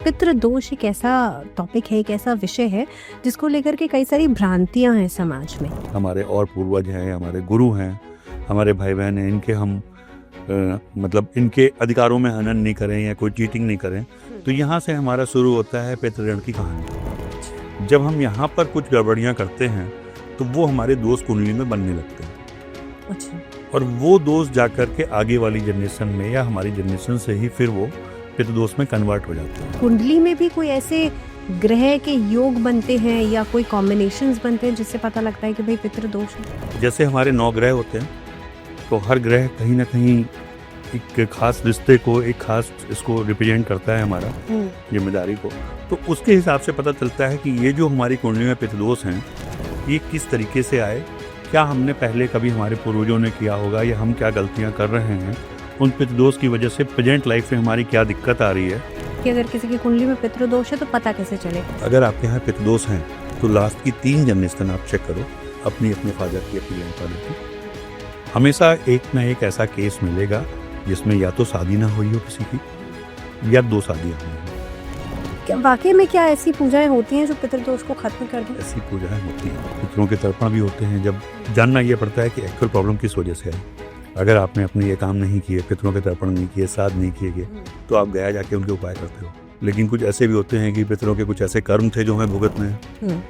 पितृदोष एक ऐसा टॉपिक है, एक ऐसा विषय है जिसको लेकर के कई सारी भ्रांतियां हैं समाज में। हमारे और पूर्वज हैं, हमारे गुरु हैं, हमारे भाई बहन हैं, इनके हम मतलब इनके अधिकारों में हनन नहीं करें या कोई चीटिंग नहीं करें। तो यहाँ से हमारा शुरू होता है पितृ ऋण की कहानी। जब हम यहाँ पर कुछ गड़बड़ियाँ करते हैं तो वो हमारे दोष कुंडली में बनने लगते हैं। अच्छा। और वो दोष जाकर के आगे वाली जनरेशन में या हमारी जनरेशन से ही फिर वो पितृदोष में कन्वर्ट हो जाते हैं। कुंडली में भी कोई ऐसे ग्रह के योग बनते हैं या कोई कॉम्बिनेशंस बनते हैं जिससे पता लगता है कि भाई पितृदोष है? जैसे हमारे 9 ग्रह होते हैं तो हर ग्रह कहीं ना कहीं एक खास रिश्ते को, एक खास इसको रिप्रेजेंट करता है, हमारा जिम्मेदारी को। तो उसके हिसाब से पता चलता है कि ये जो हमारी कुंडली में पितृदोष हैं ये किस तरीके से आए, क्या हमने पहले कभी हमारे पूर्वजों ने किया होगा या हम क्या गलतियां कर रहे हैं, उन पितृदोष की वजह से प्रेजेंट लाइफ में हमारी क्या दिक्कत आ रही है। कि अगर किसी की कुंडली में पितृदोष है तो पता कैसे चले? अगर आपके यहाँ पितृदोष हैं तो लास्ट की 3 जनरेशन आप चेक करो, अपने फादर की, अपनी ग्रैंडफादर की। हमेशा एक ना एक ऐसा केस मिलेगा जिसमें या तो शादी ना हुई हो किसी की या 2 शादियाँ हुई हो। क्या वाकई में क्या ऐसी पूजाएं होती हैं जो पितृदोष को खत्म कर दें? ऐसी पूजाएं होती हैं, पितरों के तर्पण भी होते हैं। जब जानना ये पड़ता है कि एक्चुअल प्रॉब्लम किस वजह से आई। अगर आपने अपने ये काम नहीं किए, पितरों के तर्पण नहीं किए, श्राद्ध नहीं किए गए, तो आप गया जाके उनके उपाय करते हो। लेकिन कुछ ऐसे भी होते हैं कि पितरों के कुछ ऐसे कर्म थे जो हमें भुगतने हैं,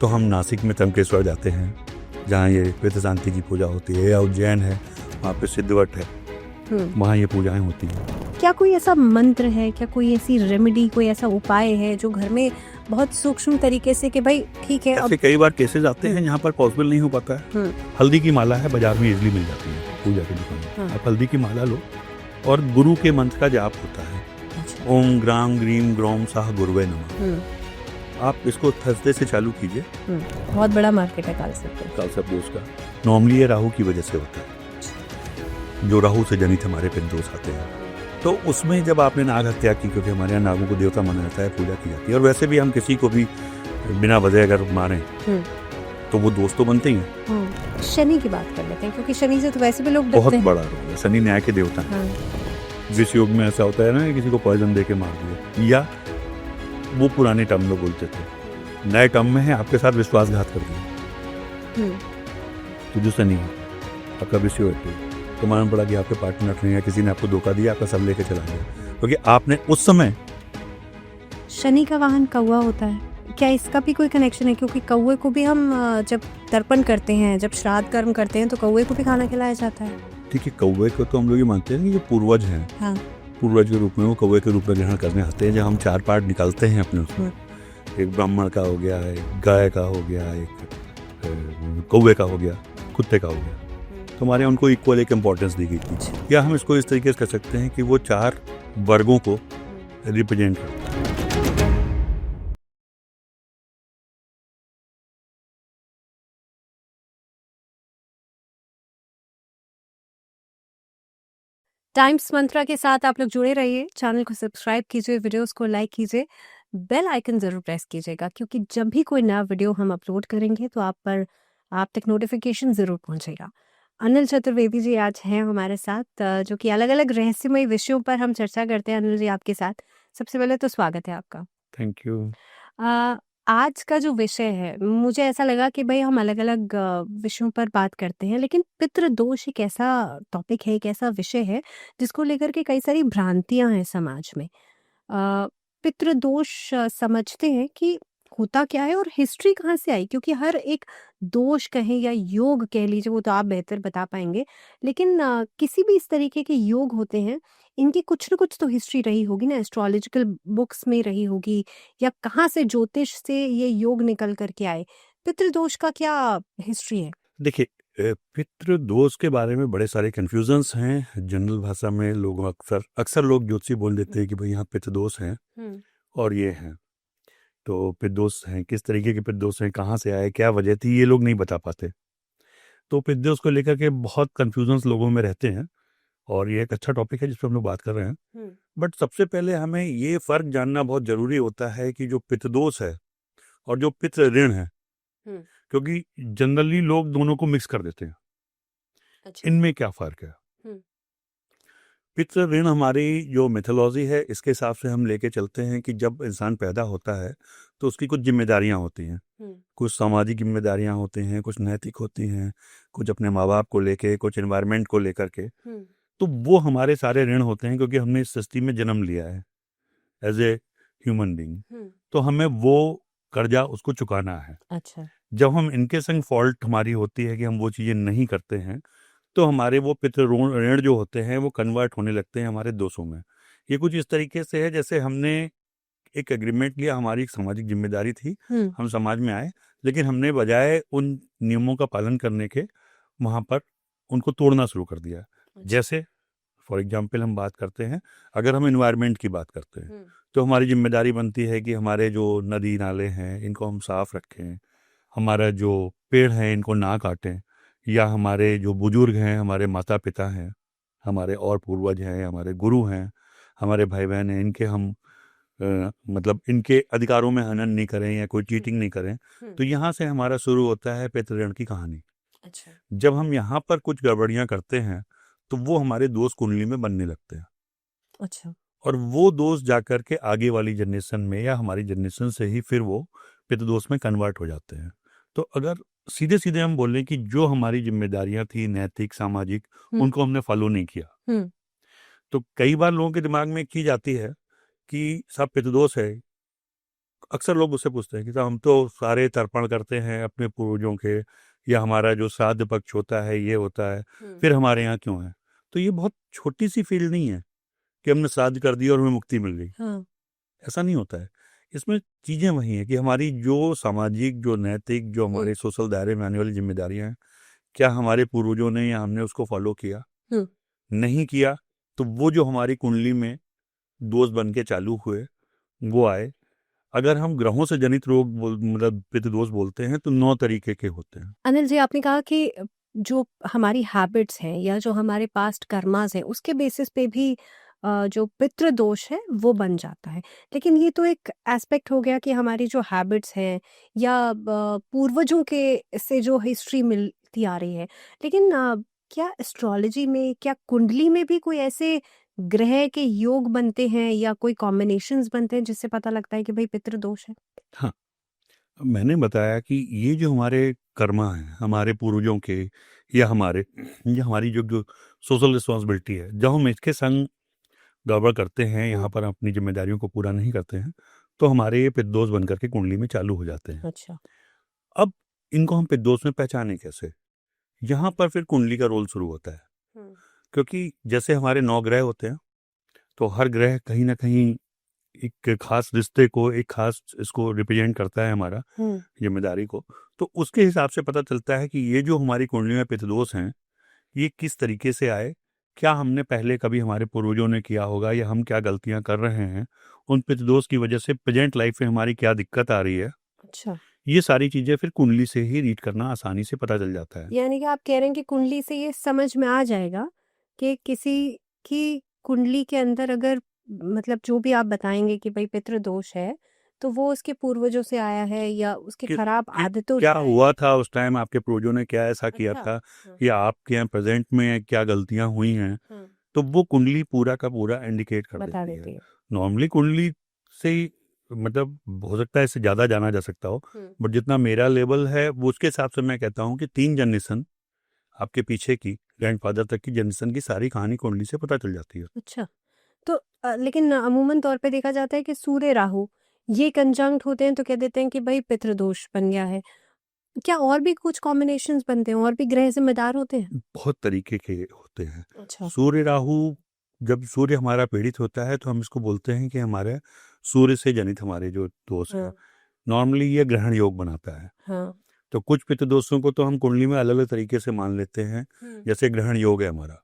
तो हम नासिक में त्र्यंबकेश्वर जाते हैं जहाँ ये पितृ शांति की पूजा होती है, या उज्जैन है वहाँ पे सिद्धवट है, वहाँ ये पूजाएं होती हैं। क्या कोई ऐसा मंत्र है, क्या कोई ऐसी रेमेडी, कोई ऐसा उपाय है जो घर में बहुत सूक्ष्म तरीके से कि भाई ठीक है? ऐसे कई बार केसेस आते हैं जहाँ पर पॉसिबल नहीं हो पाता है। हल्दी की माला है, बाजार में इजीली मिल जाती है पूजा की दुकान में। आप हल्दी की माला लो और गुरु के मंत्र का जाप होता है। अच्छा। ओम ग्राम ग्रीम ग्रोम साह गुरुवे नमः। आप इसको थर्सडे से चालू कीजिए। बहुत बड़ा मार्केट है कालसर्प दोष का। नॉर्मली ये राहु की वजह से होता है, जो राहु से जनित हमारे पितृदोष आते हैं। तो उसमें जब आपने नाग हत्या की, क्योंकि हमारे यहाँ नागों को देवता माना जाता है, पूजा की जाती है। और वैसे भी हम किसी को भी बिना वजह अगर मारें तो वो दोस्त तो बनते ही हैं। शनि की बात कर लेते हैं, क्योंकि शनि से तो वैसे भी लोग डरते बहुत हैं। बड़ा रोल है, शनि न्याय के देवता हैं। जिस योग में ऐसा होता है ना, किसी को पॉइजन दे के मार दिया, या वो पुराने टर्म में बोलते थे, नए टर्म में है आपके साथ विश्वासघात कर दिया। तो जो शनि है आपका विषय है, तो मालूम पड़ा कि आपके पार्टनर नहीं है, किसी ने आपको धोखा दिया, आपका सब लेके चला गया, क्योंकि आपने उस समय। शनि का वाहन कौवा होता है, क्या इसका भी कोई कनेक्शन है? क्योंकि कौवे को भी हम जब तर्पण करते हैं, जब श्राद्ध कर्म करते हैं, तो कौवे को भी खाना खिलाया जाता है। ठीक है, कौवे को तो हम लोग ये मानते हैं कि जो पूर्वज हैं, पूर्वज के रूप में वो कौवे के रूप में ग्रहण करने आते हैं। जब हम 4 पार्ट निकालते हैं अपने उसमें, एक ब्राह्मण का हो गया, एक गाय का हो गया, एक कौवे का हो गया, कुत्ते का हो गया, तो हमारे उनको इक्वल एक इम्पोर्टेंस दी गई थी। या हम इसको इस तरीके से कर सकते हैं कि वो 4 वर्गों को रिप्रेजेंट करता है। टाइम्स मंत्रा के साथ आप लोग जुड़े रहिए, चैनल को सब्सक्राइब कीजिए, वीडियोस को लाइक कीजिए, बेल आइकन जरूर प्रेस कीजिएगा, क्योंकि जब भी कोई नया वीडियो हम अपलोड करेंगे तो आप तक नोटिफिकेशन जरूर पहुंचेगा। अनिल चतुर्वेदी जी आज हैं हमारे साथ, जो कि अलग अलग रहस्यमय विषयों पर हम चर्चा करते हैं। अनिल जी आपके साथ सबसे पहले तो स्वागत है आपका। Thank you. आज का जो विषय है, मुझे ऐसा लगा कि भाई हम अलग अलग विषयों पर बात करते हैं, लेकिन पितृदोष एक ऐसा टॉपिक है, एक ऐसा विषय है जिसको लेकर के कई सारी भ्रांतियां हैं समाज में। पितृदोष समझते हैं कि होता क्या है और हिस्ट्री कहाँ से आई, क्योंकि हर एक दोष कहें या योग कह लीजिए, वो तो आप बेहतर बता पाएंगे, लेकिन किसी भी इस तरीके के योग होते हैं, इनकी कुछ न कुछ तो हिस्ट्री रही होगी ना, एस्ट्रोलॉजिकल बुक्स में रही होगी, या कहाँ से ज्योतिष से ये योग निकल करके आए। पितृदोष का क्या हिस्ट्री है? देखिए, पितृदोष के बारे में बड़े सारे कंफ्यूजन्स हैं। जनरल भाषा में लोग अक्सर लोग ज्योतिषी बोल देते हैं कि भाई यहाँ पितृदोष हैं और ये हैं। तो पितृदोष हैं, किस तरीके के पितृदोष हैं, कहाँ से आए, क्या वजह थी, ये लोग नहीं बता पाते। तो पितृदोष को लेकर के बहुत कंफ्यूजन्स लोगों में रहते हैं, और ये एक अच्छा टॉपिक है जिस पर हम लोग बात कर रहे हैं। बट सबसे पहले हमें ये फर्क जानना बहुत जरूरी होता है कि जो पितृदोष है और जो पितृ ऋण है, क्योंकि जनरली लोग दोनों को मिक्स कर देते हैं। अच्छा। इनमें क्या फर्क है? पितृ ऋण हमारी जो मिथोलॉजी है इसके हिसाब से हम लेके चलते हैं कि जब इंसान पैदा होता है तो उसकी कुछ जिम्मेदारियां होती हैं, कुछ सामाजिक जिम्मेदारियां होती हैं, कुछ नैतिक होती हैं, कुछ अपने माँ बाप को लेके, कुछ एनवायरनमेंट को लेकर के। तो वो हमारे सारे ऋण होते हैं क्योंकि हमने इस सृष्टि में जन्म लिया है एज ए ह्यूमन बीइंग। तो हमें वो कर्जा उसको चुकाना है। अच्छा। जब हम इनके संग फॉल्ट हमारी होती है कि हम वो चीज़ें नहीं करते हैं तो हमारे वो पितृ ऋण जो होते हैं वो कन्वर्ट होने लगते हैं हमारे दोषों में। ये कुछ इस तरीके से है जैसे हमने एक एग्रीमेंट लिया, हमारी एक सामाजिक जिम्मेदारी थी, हम समाज में आए, लेकिन हमने बजाय उन नियमों का पालन करने के वहाँ पर उनको तोड़ना शुरू कर दिया। जैसे फॉर एग्जाम्पल हम बात करते हैं, अगर हम इन्वायरमेंट की बात करते हैं तो हमारी जिम्मेदारी बनती है कि हमारे जो नदी नाले हैं इनको हम साफ रखें, हमारा जो पेड़ हैं इनको ना काटें, या हमारे जो बुजुर्ग हैं, हमारे माता पिता हैं, हमारे और पूर्वज हैं, हमारे गुरु हैं, हमारे भाई बहन हैं, इनके हम मतलब इनके अधिकारों में हनन नहीं करें या कोई चीटिंग नहीं करें। तो यहाँ से हमारा शुरू होता है पितृ ऋण की कहानी। अच्छा। जब हम यहाँ पर कुछ गड़बड़ियाँ करते हैं तो वो हमारे दोस्त कुंडली में बनने लगते हैं। अच्छा। और वो दोस्त जाकर के आगे वाली जनरेशन में या हमारी जनरेशन से ही फिर वो पितृदोष में कन्वर्ट हो जाते हैं। तो अगर सीधे सीधे हम बोलें कि जो हमारी जिम्मेदारियां थी नैतिक सामाजिक, उनको हमने फॉलो नहीं किया, तो कई बार लोगों के दिमाग में एक चीज आती है कि साहब पितृदोष है। अक्सर लोग उससे पूछते हैं कि साहब हम तो सारे तर्पण करते हैं अपने पूर्वजों के, या हमारा जो श्राद्ध पक्ष होता है ये होता है, फिर हमारे यहाँ क्यों है? तो ये बहुत छोटी सी फील्ड नहीं है कि हमने श्राद्ध कर दिया और हमें मुक्ति मिल गई। ऐसा नहीं होता है। इसमें चीज़ें वही हैं कि हमारी जो सामाजिक, जो नैतिक, जो हमारे सोशल दायरे में आने वाली जिम्मेदारियां हैं, क्या हमारे पूर्वजों ने या हमने उसको फॉलो किया? नहीं किया तो वो जो हमारी कुंडली में दोष बन के चालू हुए वो आए। अगर हम ग्रहों से जनित रोग मतलब पितृदोष बोलते हैं तो 9 तरीके के होते हैं। अनिल जी, आपने कहा कि जो हमारी हैबिट्स हैं या जो हमारे पास्ट कर्मास हैं उसके बेसिस पे भी जो पितृ दोष है वो बन जाता है। लेकिन ये तो एक एस्पेक्ट हो गया कि हमारी जो हैबिट्स हैं या पूर्वजों के से जो हिस्ट्री मिलती आ रही है। लेकिन क्या एस्ट्रोलॉजी में, क्या कुंडली में भी कोई ऐसे ग्रह के योग बनते हैं या कोई कॉम्बिनेशंस बनते हैं जिससे पता लगता है कि भाई पितृ दोष है? हाँ, मैंने बताया कि ये जो हमारे कर्मा हैं हमारे पूर्वजों के, या हमारे ये हमारी जो जो सोशल रिस्पॉन्सिबिलिटी है, जब हम इसके संग गड़बड़ करते हैं, यहाँ पर अपनी जिम्मेदारियों को पूरा नहीं करते हैं, तो हमारे ये पितृदोष बन करके कुंडली में चालू हो जाते हैं। अच्छा। अब इनको हम पितृदोष में पहचाने कैसे? यहाँ पर फिर कुंडली का रोल शुरू होता है। क्योंकि जैसे हमारे 9 ग्रह होते हैं तो हर ग्रह कहीं ना कहीं एक खास रिश्ते को, एक खास इसको रिप्रेजेंट करता है हमारा जिम्मेदारी को। तो उसके हिसाब से पता चलता है कि ये जो हमारी कुंडली में पितृदोष हैं ये किस तरीके से आए, क्या हमने पहले कभी हमारे पूर्वजों ने किया होगा, या हम क्या गलतियां कर रहे हैं, उन पितृदोष की वजह से प्रेजेंट लाइफ में हमारी क्या दिक्कत आ रही है। अच्छा। ये सारी चीजें फिर कुंडली से ही रीड करना आसानी से पता चल जाता है। यानी कि आप कह रहे हैं कि कुंडली से ये समझ में आ जाएगा कि किसी की कुंडली के अंदर अगर मतलब जो भी आप बताएंगे कि भाई पितृ दोष है तो वो उसके पूर्वजों से आया है या उसकी कि, खराब कि आदतों क्या से आया हुआ था उस टाइम, आपके पूर्वजों ने क्या ऐसा किया अच्छा। था, हाँ। या आपके यहाँ प्रेजेंट में क्या गलतियां हुई हैं, हाँ। तो वो कुंडली पूरा का पूरा इंडिकेट कर बता देती है। देती है। नॉर्मली कुंडली से ही मतलब हो सकता है इससे ज़्यादा जाना जा सकता हो, बट जितना मेरा लेवल है वो उसके हिसाब से मैं कहता हूँ कि 3 जनरेशन आपके पीछे की, ग्रैंडफादर तक की जनरेशन की सारी कहानी कुंडली से पता चल जाती है। अच्छा। तो लेकिन अमूमन तौर पे देखा जाता है कि सूर्य राहु ये कंजंक्ट होते हैं तो कह देते हैं कि भाई पितृ दोष बन गया है। क्या और भी कुछ कॉम्बिनेशंस बनते हैं, और भी ग्रह जिम्मेदार होते हैं? बहुत तरीके के होते हैं। अच्छा। सूर्य राहु, जब सूर्य हमारा पीड़ित होता है तो हम इसको बोलते हैं कि हमारे सूर्य से जनित हमारे जो दोष हैं, हाँ। नॉर्मली ये ग्रहण योग बनाता है। हाँ। तो कुछ पितृदोषों को तो हम कुंडली में अलग अलग तरीके से मान लेते हैं। जैसे ग्रहण योग है हमारा,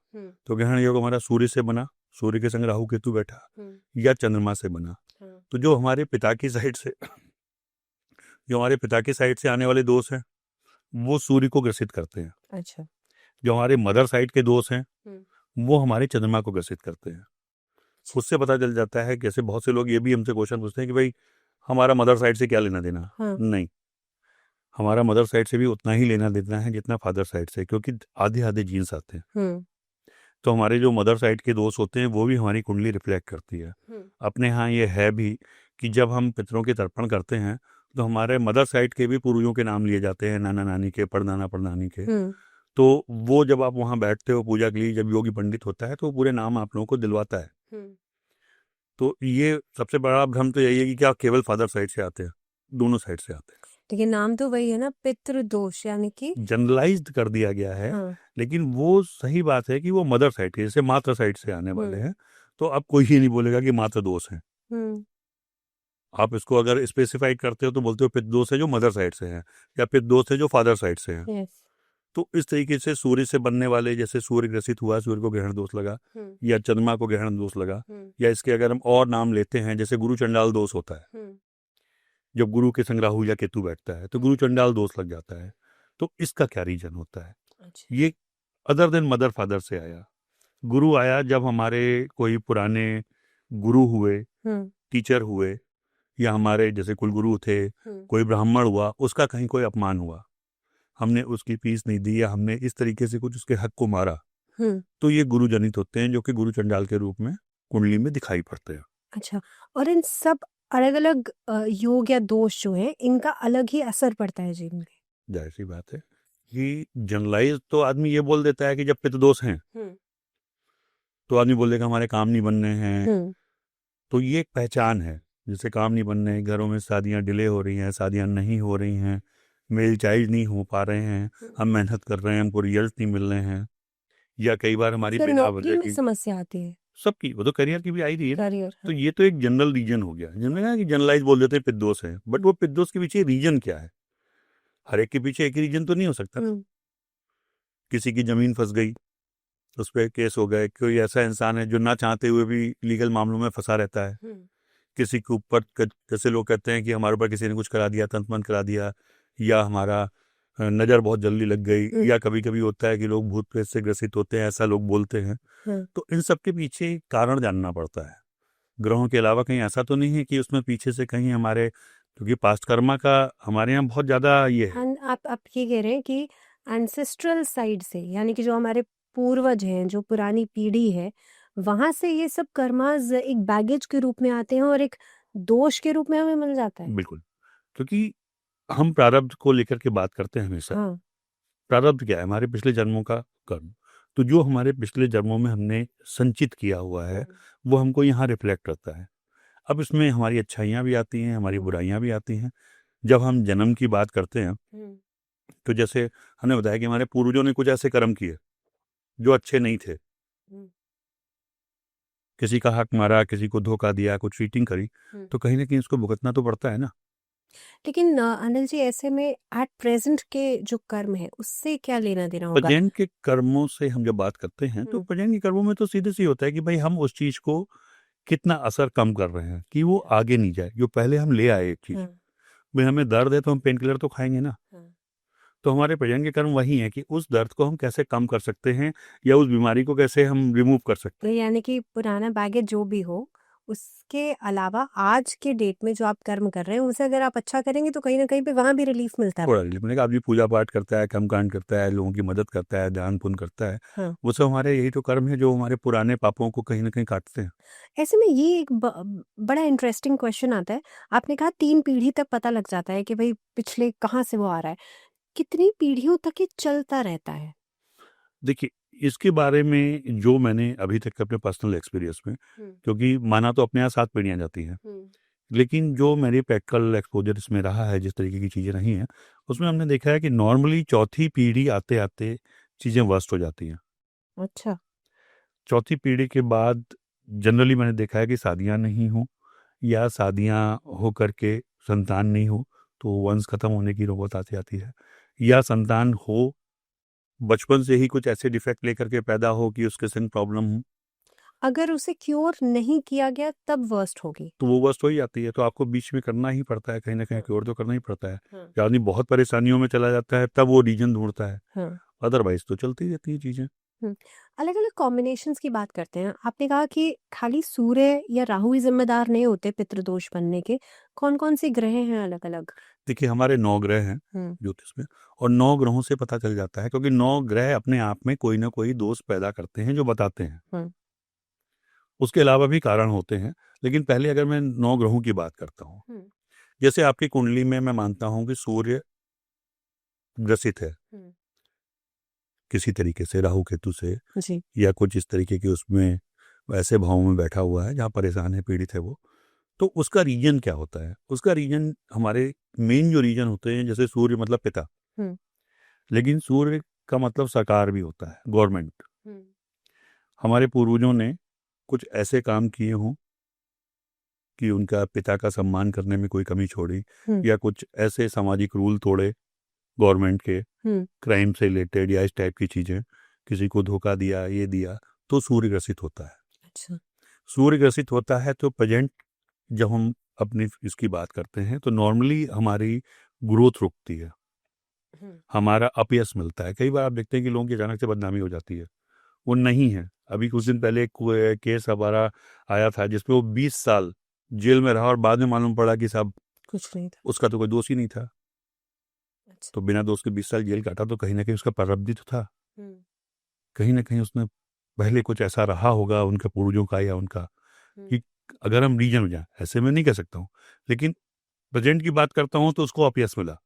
तो ग्रहण योग हमारा सूर्य से बना, सूर्य के संग राहु केतु बैठा, या चंद्रमा से बना। तो जो हमारे पिता की साइड से आने वाले दोष हैं वो सूर्य को ग्रसित करते हैं। अच्छा। जो हमारे मदर साइड के दोष हैं वो हमारे चंद्रमा को ग्रसित करते हैं। उससे पता चल जाता है। जैसे बहुत से लोग ये भी हमसे क्वेश्चन पूछते हैं कि भाई हमारा मदर साइड से क्या लेना देना। नहीं, हमारा मदर साइड से भी उतना ही लेना देना है जितना फादर साइड से, क्योंकि आधे आधे जीन्स आते हैं। तो हमारे जो मदर साइड के दोस्त होते हैं वो भी हमारी कुंडली रिफ्लेक्ट करती है। अपने यहाँ ये है भी कि जब हम पितरों के तर्पण करते हैं तो हमारे मदर साइड के भी पूर्वजों के नाम लिए जाते हैं, नाना नानी के, परदाना परदानी के। तो वो जब आप वहाँ बैठते हो पूजा के लिए, जब योगी पंडित होता है तो वो पूरे नाम आप लोगों को दिलवाता है। तो ये सबसे बड़ा भ्रम तो यही है कि क्या केवल फादर साइड से आते हैं, दोनों साइड से आते हैं। लेकिन नाम तो वही है ना, पितृदोष, यानी कि जनरलाइज्ड कर दिया गया है। लेकिन वो सही बात है कि वो मदर साइड के, जैसे मातृ साइड से आने वाले हैं, तो अब कोई ही नहीं बोलेगा कि मातृ दोष है। आप इसको अगर स्पेसिफाइड करते हो तो बोलते हो पितृ दोष है जो मदर साइड से है, या पितृ दोष है जो फादर साइड से है। तो इस तरीके से सूर्य से बनने वाले, जैसे सूर्य ग्रसित हुआ, सूर्य को ग्रहण दोष लगा, या चंद्रमा को ग्रहण दोष लगा, या इसके अगर हम और नाम लेते हैं जैसे गुरु चंडाल दोष होता है, जब गुरु के संग राहु या केतु बैठता है तो गुरु चंडाल दोष लग जाता है। तो इसका क्या रीजन होता है? ये अदर देन मदर फादर से आया। गुरु आया जब हमारे कोई पुराने गुरु हुए, टीचर हुए, या हमारे जैसे कुलगुरु थे, कोई ब्राह्मण हुआ, उसका कहीं कोई अपमान हुआ, हमने उसकी फीस नहीं दी, या हमने इस तरीके से कुछ उसके हक को मारा, तो ये गुरु जनित होते हैं, जो कि गुरु चंडाल के रूप में कुंडली में दिखाई पड़ते हैं। अच्छा, और इन सब अलग अलग योग या दोष जो है, इनका अलग ही असर पड़ता है जीवन में। जाहिर सी बात है कि जनरलाइज तो आदमी ये बोल देता है कि जब पितृ दोष हैं तो आदमी बोलेगा हमारे काम नहीं बनने हैं। तो ये एक पहचान है, जैसे काम नहीं बनने हैं, घरों में शादियां डिले हो रही हैं, शादियां नहीं हो रही हैं, मेल चाइल्ड नहीं हो पा रहे हैं, हम मेहनत कर रहे हैं, हमको रिजल्ट नहीं मिल रहे हैं, या कई बार हमारी बिना वजह की समस्या आती है सबकी, वो तो करियर की भी आई रही है। करियर, तो ये तो एक जनरल रीजन हो गया, जनरल कि जनरलाइज बोल देते हैं पितृ दोष है, बट वो पितृ दोष के पीछे रीजन क्या है? हर एक के पीछे एक ही रीजन तो नहीं हो सकता। किसी की जमीन फंस गई, उस पर केस हो गए, कोई ऐसा इंसान है जो ना चाहते हुए भी लीगल मामलों में फंसा रहता है। किसी के ऊपर, जैसे लोग कहते हैं कि हमारे ऊपर किसी ने कुछ करा दिया, तंत्र मंत्र करा दिया, या हमारा नज़र बहुत जल्दी लग गई, या कभी कभी होता है कि लोग भूत प्रेत से ग्रसित होते हैं, ऐसा लोग बोलते हैं। तो इन सब के पीछे कारण जानना पड़ता है। ग्रहों के अलावा कहीं ऐसा तो नहीं है कि उसमें पीछे से कहीं हमारे, क्योंकि पास्ट कर्मा का हमारे यहाँ बहुत ज़्यादा ये है। आप ये कह रहे हैं कि एंसेस्ट्रल साइड से, यानी कि जो हमारे पूर्वज हैं, जो पुरानी पीढ़ी है, वहां से ये सब कर्मास एक बैगेज के रूप में आते हैं और एक दोष के रूप में हमें मिल जाता है। बिल्कुल, क्योंकि हम प्रारब्ध को लेकर के बात करते हैं हमेशा। प्रारब्ध क्या है? हमारे पिछले जन्मों का कर्म। तो जो हमारे पिछले जन्मों में हमने संचित किया हुआ है वो हमको यहाँ रिफ्लेक्ट करता है। अब इसमें हमारी अच्छाइयाँ भी आती हैं, हमारी बुराइयाँ भी आती हैं। जब हम जन्म की बात करते हैं तो जैसे हमने बताया कि हमारे पूर्वजों ने कुछ ऐसे कर्म किए जो अच्छे नहीं थे, किसी का हक मारा, किसी को धोखा दिया, कुछ चीटिंग करी, तो कहीं ना कहीं उसको भुगतना तो पड़ता है ना। लेकिन अनिल जी, ऐसे में एट प्रेजेंट के जो कर्म है उससे क्या लेना देना होगा? प्रेजेंट के कर्मों से हम जब बात करते हैं तो प्रेजेंट के कर्मों में तो सीधे सी होता है कि भाई हम उस चीज को कितना असर कम कर रहे हैं कि वो आगे नहीं जाए। जो पहले हम ले आए एक चीज, भाई हमें दर्द है तो हम पेन किलर तो खाएंगे ना। तो हमारे प्रेजेंट के कर्म वही है कि उस दर्द को हम कैसे कम कर सकते हैं, या उस बीमारी को कैसे हम रिमूव कर सकते हैं। यानी कि पुराना बैगेज जो भी हो, उसके अलावा आज के डेट में जो आप कर्म कर रहे हैं उसे अगर आप अच्छा करेंगे तो कहीं ना कहीं पे वहां भी रिलीफ मिलता है। थोड़ा रिलीफ मिलेगा। आप भी पूजा पाठ करता है, कर्मकांड करता है, लोगों की मदद करता है, दान पुण्य करता है, वो सब हमारे यही तो कर्म है जो हमारे पुराने पापों को कहीं ना कहीं काटते हैं। ऐसे में ये एक बड़ा इंटरेस्टिंग क्वेश्चन आता है। आपने कहा 3 पीढ़ी तक पता लग जाता है कि भाई पिछले कहाँ से वो आ रहा है, कितनी पीढ़ियों तक ये चलता रहता है? देखिए, इसके बारे में जो मैंने अभी तक अपने पर्सनल एक्सपीरियंस में, क्योंकि माना तो अपने यहाँ 7 पीढ़ियाँ जाती हैं, लेकिन जो मेरी प्रैक्टिकल एक्सपोजर इसमें रहा है, जिस तरीके की चीज़ें रही हैं, उसमें हमने देखा है कि नॉर्मली चौथी पीढ़ी आते आते चीज़ें वर्स्ट हो जाती हैं। अच्छा। चौथी पीढ़ी के बाद जनरली मैंने देखा है कि शादियाँ नहीं हो, या शादियाँ हो करके संतान नहीं हो तो वंश खत्म होने की नौबत आती आती है, या संतान हो बचपन से ही कुछ ऐसे डिफेक्ट लेकर के पैदा हो कि उसके संग प्रॉब्लम हो। अगर उसे क्योर नहीं किया गया तब वर्स्ट होगी, तो वो वर्स्ट हो ही जाती है। तो आपको बीच में करना ही पड़ता है, कहीं ना कहीं क्योर तो करना ही पड़ता है। आदमी बहुत परेशानियों में चला जाता है तब वो रीजन ढूंढता है, अदरवाइज तो चलती रहती है चीजें। अलग अलग कॉम्बिनेशंस की बात करते हैं। आपने कहा कि खाली सूर्य या राहु ही जिम्मेदार नहीं होते पितृदोष बनने के, कौन कौन से ग्रह हैं अलग अलग? देखिए, हमारे 9 ग्रह हैं ज्योतिष में, और 9 ग्रहों से पता चल जाता है, क्योंकि 9 ग्रह अपने आप में कोई ना कोई दोष पैदा करते हैं जो बताते हैं। उसके अलावा भी कारण होते हैं, लेकिन पहले अगर मैं 9 ग्रहों की बात करता हूँ, जैसे आपकी कुंडली में मैं मानता हूं कि सूर्य ग्रसित है किसी तरीके से राहु केतु से जी। या कुछ इस तरीके की उसमें ऐसे भावों में बैठा हुआ है जहाँ परेशान है, पीड़ित है वो, तो उसका रीजन क्या होता है? उसका रीजन, हमारे मेन जो रीजन होते हैं, जैसे सूर्य मतलब पिता, लेकिन सूर्य का मतलब सरकार भी होता है, गवर्नमेंट। हमारे पूर्वजों ने कुछ ऐसे काम किए हों कि उनका पिता का सम्मान करने में कोई कमी छोड़ी, या कुछ ऐसे सामाजिक रूल तोड़े गवर्नमेंट के, क्राइम से रिलेटेड या इस टाइप की चीजें, किसी को धोखा दिया, ये दिया, तो सूर्य ग्रसित होता है। अच्छा। सूर्य ग्रसित होता है तो प्रेजेंट जब हम अपनी इसकी बात करते हैं तो नॉर्मली हमारी ग्रोथ रुकती है, हमारा अपयश मिलता है। कई बार आप देखते हैं कि लोगों की अचानक से बदनामी हो जाती है, वो नहीं है। अभी कुछ दिन पहले एक केस हमारा आया था जिसपे वो 20 साल जेल में रहा और बाद में मालूम पड़ा कि साहब कुछ नहीं था, उसका तो कोई दोष ही नहीं था। अच्छा। तो बिना दोष के 20 साल जेल काटा, तो कहीं ना कहीं उसका प्रारब्ध तो था, कहीं ना कहीं उसने पहले कुछ ऐसा रहा होगा उनके पूर्वजों का या उनका, कि अगर हम रीजन में जाए, ऐसे में नहीं कह सकता हूँ, लेकिन प्रेजेंट की बात करता हूँ तो उसको अपयश मिला,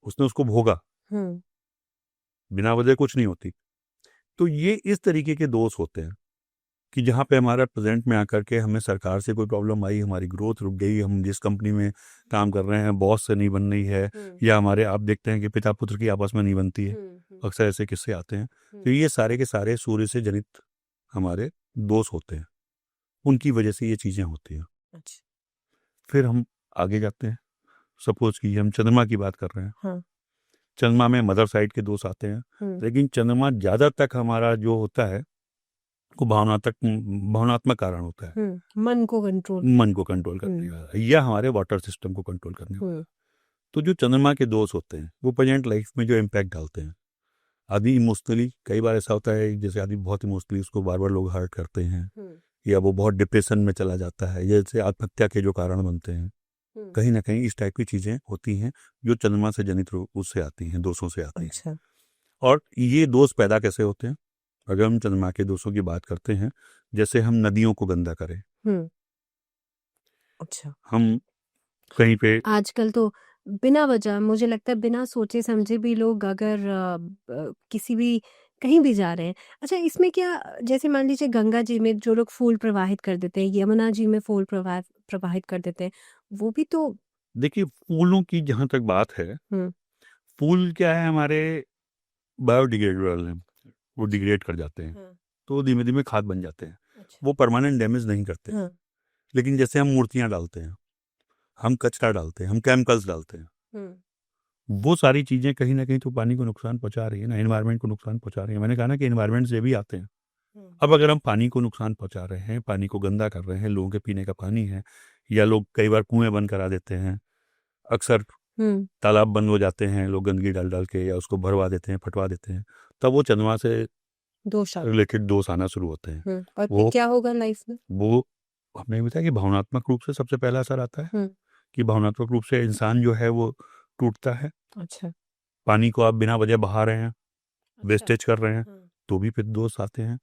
उसने उसको भोगा, बिना वजह कुछ नहीं होती। तो ये इस तरीके के दोष होते हैं कि जहाँ पे हमारा प्रेजेंट में आकर के हमें सरकार से कोई प्रॉब्लम आई, हमारी ग्रोथ रुक गई, हम जिस कंपनी में काम कर रहे हैं बॉस से नहीं बन रही है, या हमारे आप देखते हैं कि पिता पुत्र की आपस में नहीं बनती है, अक्सर ऐसे किस्से आते हैं। तो ये सारे के सारे सूर्य से जनित हमारे दोष होते हैं, उनकी वजह से ये चीजें होती हैं। अच्छा। फिर हम आगे जाते हैं, सपोज कि हम चंद्रमा की बात कर रहे हैं, चंद्रमा में मदर साइड के दोष आते हैं, लेकिन चंद्रमा ज्यादा तक हमारा जो होता है वो भावनात्मक कारण होता है, मन को कंट्रोल करने वाला, या हमारे वाटर सिस्टम को कंट्रोल करने वाला। तो जो चंद्रमा के दोष होते हैं वो प्रेजेंट लाइफ में जो इम्पैक्ट डालते हैं, आदमी इमोशनली, कई बार ऐसा होता है जैसे आदमी बहुत इमोशनली, उसको बार बार लोग हर्ट करते हैं, या वो बहुत डिप्रेशन में चला जाता है, जैसे आत्महत्या के जो कारण बनते हैं, कहीं ना कहीं इस टाइप की चीजें होती हैं जो चंद्रमा से जनित उससे आती हैं, दोषों से आती हैं। और ये दोष पैदा कैसे होते हैं? अगर हम चंद्रमा के दोषों की बात करते हैं, जैसे हम नदियों को गंदा करें, अच्छा, हम कहीं पे, आजकल तो बिना वजह, मुझे लगता है बिना सोचे समझे भी लोग अगर किसी भी कहीं भी जा रहे हैं। अच्छा, इसमें क्या, जैसे मान लीजिए गंगा जी में जो लोग फूल प्रवाहित कर देते हैं, यमुना जी में फूल प्रवाहित कर देते हैं, वो भी तो, देखिए फूलों की जहां तक बात है, फूल क्या है, हमारे बायोडिग्रेडेबल हैं, वो डिग्रेड कर जाते हैं, तो धीमे धीमे खाद बन जाते हैं। अच्छा। वो परमानेंट डैमेज नहीं करते। लेकिन जैसे हम मूर्तियां डालते हैं, हम कचरा डालते हैं, हम केमिकल्स डालते हैं, वो सारी चीजें कहीं ना कहीं तो पानी को नुकसान पहुंचा रही है ना, एनवायरनमेंट को नुकसान पहुंचा रही है। मैंने कहा ना कि एनवायरनमेंट से भी आते हैं। अब अगर हम पानी को नुकसान पहुंचा रहे हैं, पानी को गंदा कर रहे हैं, लोगों के पीने का पानी है, या लोग कई बार कुएं बंद करा देते हैं, अक्सर तालाब बंद हो जाते हैं, लोग गंदगी डाल डाल के, या उसको भरवा देते हैं, फटवा देते हैं, तब वो चंद्रमा से रिलेटेड दोष आना शुरू होते हैं। और वो क्या होगा लाइफ में? वो हमने बताया कि भावनात्मक रूप से सबसे पहला असर आता है, कि भावनात्मक रूप से इंसान जो है वो टूटता है। अच्छा। पानी को आप बिना वजह बहा रहे हैं, वेस्टेज कर रहे हैं, तो भी फिर दोष आते हैं।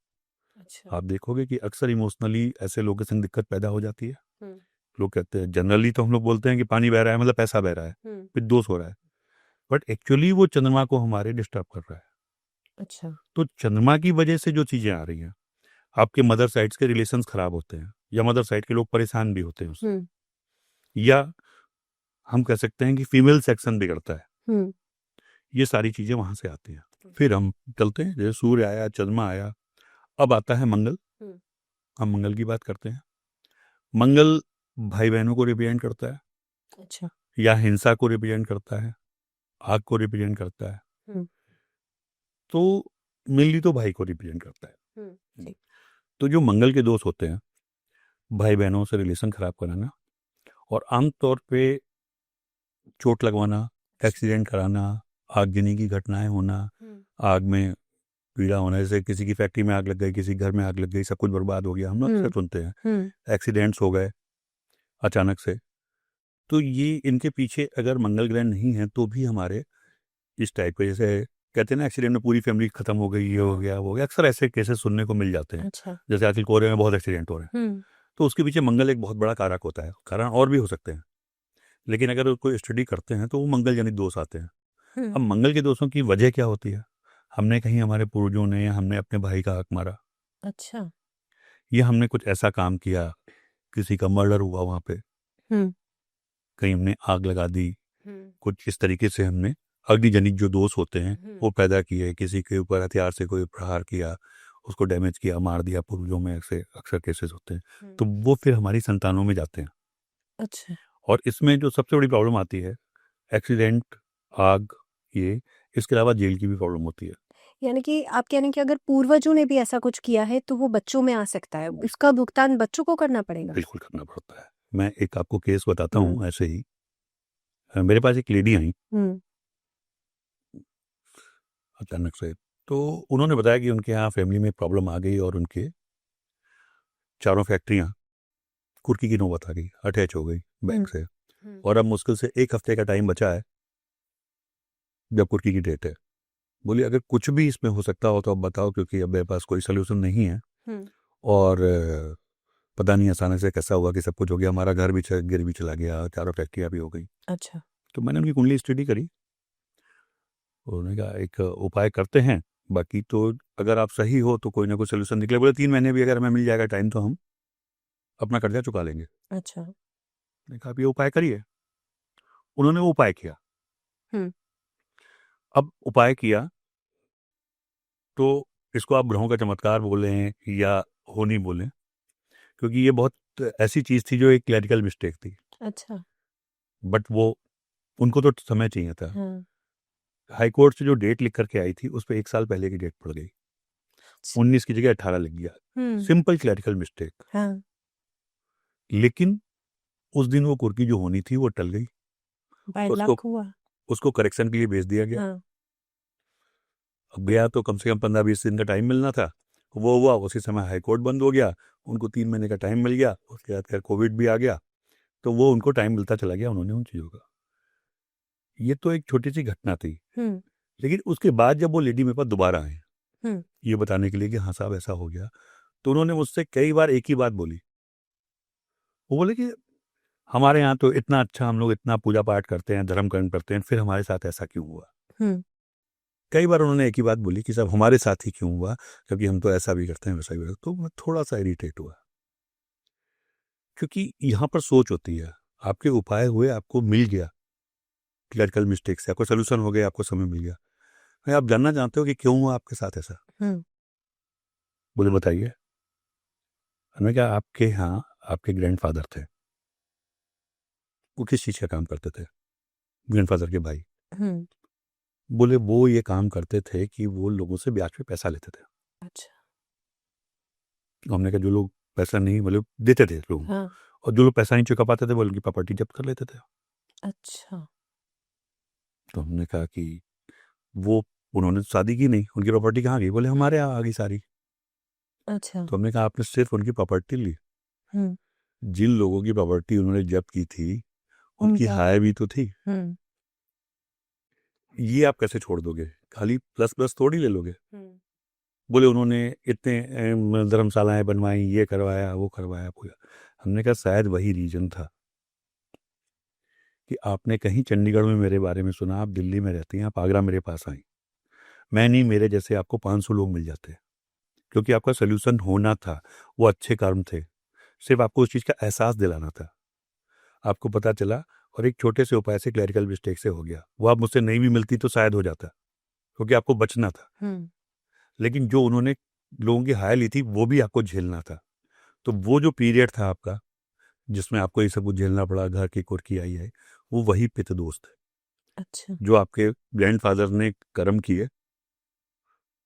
अच्छा। आप देखोगे कि अक्सर इमोशनली ऐसे लोगों के संग दिक्कत पैदा हो जाती है। लोग कहते हैं, जनरली तो हम लोग बोलते हैं कि पानी बह रहा है मतलब पैसा बह रहा है, फिर दोष हो रहा है, बट एक्चुअली वो चंद्रमा को हमारे डिस्टर्ब कर रहा है। अच्छा। तो चंद्रमा की वजह से जो चीजें आ रही हैं, आपके मदर साइड्स के रिलेशंस खराब होते हैं, या मदर साइड के लोग परेशान भी होते हैं उससे, या हम कह सकते हैं कि फीमेल सेक्शन बिगड़ता है, ये सारी चीजें वहां से आती हैं। फिर हम चलते हैं, जैसे सूर्य आया, चंद्रमा आया, अब आता है मंगल। हम मंगल की बात करते हैं। मंगल भाई बहनों को रिप्रेजेंट करता है। अच्छा। या हिंसा को रिप्रेजेंट करता है, आग को रिप्रेजेंट करता है, तो मेनली तो भाई को रिप्रेजेंट करता है। तो जो मंगल के दोष होते हैं, भाई बहनों से रिलेशन खराब कराना, और आमतौर पे चोट लगवाना, एक्सीडेंट कराना, आगजनी की घटनाएं होना, आग में पीड़ा होने से, किसी की फैक्ट्री में आग लग गई, किसी घर में आग लग गई, सब कुछ बर्बाद हो गया, हम अक्सर सुनते हैं। एक्सीडेंट्स हो गए अचानक से, तो ये इनके पीछे अगर मंगल ग्रह नहीं है तो भी हमारे इस टाइप के, जैसे कहते हैं ना एक्सीडेंट में पूरी फैमिली खत्म हो गई, ये हो गया वो हो गया, अक्सर ऐसे केसेस सुनने को मिल जाते हैं। अच्छा। जैसे आजकल कोरिया में बहुत एक्सीडेंट हो रहे हैं, तो उसके पीछे मंगल एक बहुत बड़ा कारक होता है। कारण और भी हो सकते हैं, लेकिन अगर कोई स्टडी करते हैं तो वो मंगल जनित दोष आते हैं। अब मंगल के दोषों की वजह क्या होती है? हमने कहीं हमारे पूर्वजों ने या हमने अपने भाई का हक मारा, अच्छा, या हमने कुछ ऐसा काम किया, किसी का मर्डर हुआ वहां पे, कहीं हमने आग लगा दी, कुछ इस तरीके से हमने अग्निजनित जो दोष होते हैं वो पैदा किए, किसी के ऊपर हथियार से कोई प्रहार किया, उसको डैमेज किया, मार दिया, पूर्वजों में ऐसे अक्सर केसेस होते हैं, तो वो फिर हमारी संतानों में जाते हैं। अच्छा। और इसमें जो सबसे बड़ी प्रॉब्लम आती है, एक्सीडेंट, आग, ये, इसके अलावा जेल की भी प्रॉब्लम होती है। यानी कि आप कह रहे हैं कि अगर पूर्वजों ने भी ऐसा कुछ किया है तो वो बच्चों में आ सकता है, उसका भुगतान बच्चों को करना पड़ेगा। बिल्कुल करना पड़ता है। मैं एक आपको केस बताता हूँ ऐसे ही। मेरे पास एक लेडी आई अचानक से, तो उन्होंने बताया कि उनके यहाँ फैमिली में प्रॉब्लम आ गई और उनके चारों फैक्ट्रियाँ कुर्की की नौबत आ गई, अटैच हो गई बैंक से, और अब मुश्किल से 1 हफ्ते का टाइम बचा है जब कुर्की की डेट है। बोली अगर कुछ भी इसमें हो सकता हो तो अब बताओ, क्योंकि अब मेरे पास कोई सोल्यूशन नहीं है, और पता नहीं अचानक से कैसा हुआ कि सब कुछ हो गया, हमारा घर भी गिर भी चला गया, चारों फैक्ट्रियाँ भी हो गई। अच्छा। तो मैंने उनकी कुंडली स्टडी करी, उन्होंने कहा एक उपाय करते हैं, बाकी तो अगर आप सही हो तो कोई ना कोई सोल्यूशन निकले। बोले 3 महीने भी अगर हमें मिल जाएगा टाइम तो हम अपना कर्जा चुका लेंगे। अच्छा। मैंने कहा आप ये उपाय करिए। उन्होंने वो उपाय किया। अब उपाय किया तो इसको आप ग्रहों का चमत्कार बोलें या होनी बोलें, क्योंकि ये बहुत ऐसी चीज़ थी जो एक क्लैरिकल मिस्टेक थी। अच्छा। बट वो उनको तो समय चाहिए था। हाई कोर्ट से जो डेट लिख करके आई थी उस पर 1 साल पहले की डेट पड़ गई, 19 की जगह 18 लिख गया। Simple clerical mistake. लेकिन उस दिन वो कुर्की जो होनी थी वो टल गई, उसको करेक्शन के लिए भेज दिया गया। अब गया तो कम से कम 15-20 दिन का टाइम मिलना था, वो हुआ उसी समय हाई कोर्ट बंद हो गया, उनको 3 महीने का टाइम मिल गया। उसके बाद खैर कोविड भी आ गया, तो वो उनको टाइम मिलता चला गया, उन्होंने उन चीज़ों का। ये तो एक छोटी सी घटना थी। लेकिन उसके बाद जब वो लेडी मेरे पास दोबारा आए ये बताने के लिए कि हाँ साहब ऐसा हो गया, तो उन्होंने मुझसे कई बार एक ही बात बोली। वो बोले कि हमारे यहाँ तो इतना अच्छा, हम लोग इतना पूजा पाठ करते हैं, धर्म कर्म करते हैं, फिर हमारे साथ ऐसा क्यों हुआ? कई बार उन्होंने एक ही बात बोली कि साहब हमारे साथ ही क्यों हुआ, क्योंकि हम तो ऐसा भी करते हैं वैसा भी करते हैं। तो मैं थोड़ा सा इरिटेट हुआ, क्योंकि यहाँ पर सोच होती है। आपके उपाय हुए, आपको मिल गया, क्लरिकल मिस्टेक से आपको सोल्यूशन हो गया, आपको समय मिल गया, आप जानना चाहते हो कि क्यों हुआ आपके साथ ऐसा? बोले बताइए। मैंने कहा आपके यहाँ आपके ग्रैंडफादर थे, वो किस चीज़ का काम करते थे? ग्रैंडफादर के भाई। बोले वो ये काम करते थे कि वो लोगों से ब्याज पे पैसा लेते थे। अच्छा। हमने कहा जो लोग पैसा नहीं मतलब देते थे लोग, और जो लोग पैसा नहीं चुका पाते थे वो उनकी प्रॉपर्टी जब्त कर लेते थे। अच्छा। तो हमने कहा कि वो उन्होंने शादी की नहीं, उनकी प्रॉपर्टी कहाँ गई? बोले हमारे यहाँ आ गई सारी। अच्छा। तो हमने कहा आपने सिर्फ उनकी प्रॉपर्टी ली, जिन लोगों की प्रॉपर्टी उन्होंने जब्त की थी उनकी हाय भी तो थी, ये आप कैसे छोड़ दोगे? खाली प्लस प्लस थोड़ी ले लोगे। बोले उन्होंने इतने धर्मशालाएं बनवाई, ये करवाया वो करवाया पूरा। हमने कहा शायद वही रीजन था कि आपने कहीं चंडीगढ़ में मेरे बारे में सुना, आप दिल्ली में रहती हैं, आप आगरा मेरे पास आई, मैं नहीं मेरे जैसे आपको 500 लोग मिल जाते, क्योंकि आपका सोल्यूशन होना था। वो अच्छे कर्म थे, सिर्फ आपको उस चीज़ का एहसास दिलाना था। आपको पता चला और एक छोटे से उपाय से क्लैरिकल मिस्टेक से हो गया। वो आप मुझसे नहीं भी मिलती तो शायद हो जाता, क्योंकि आपको बचना था। लेकिन जो उन्होंने लोगों की हाय ली थी वो भी आपको झेलना था। तो वो जो पीरियड था आपका जिसमें आपको ये सब कुछ झेलना पड़ा, घर की कुर्की आई है, वो वही पितृ दोष थे। अच्छा। जो आपके ग्रैंडफादर ने कर्म किए,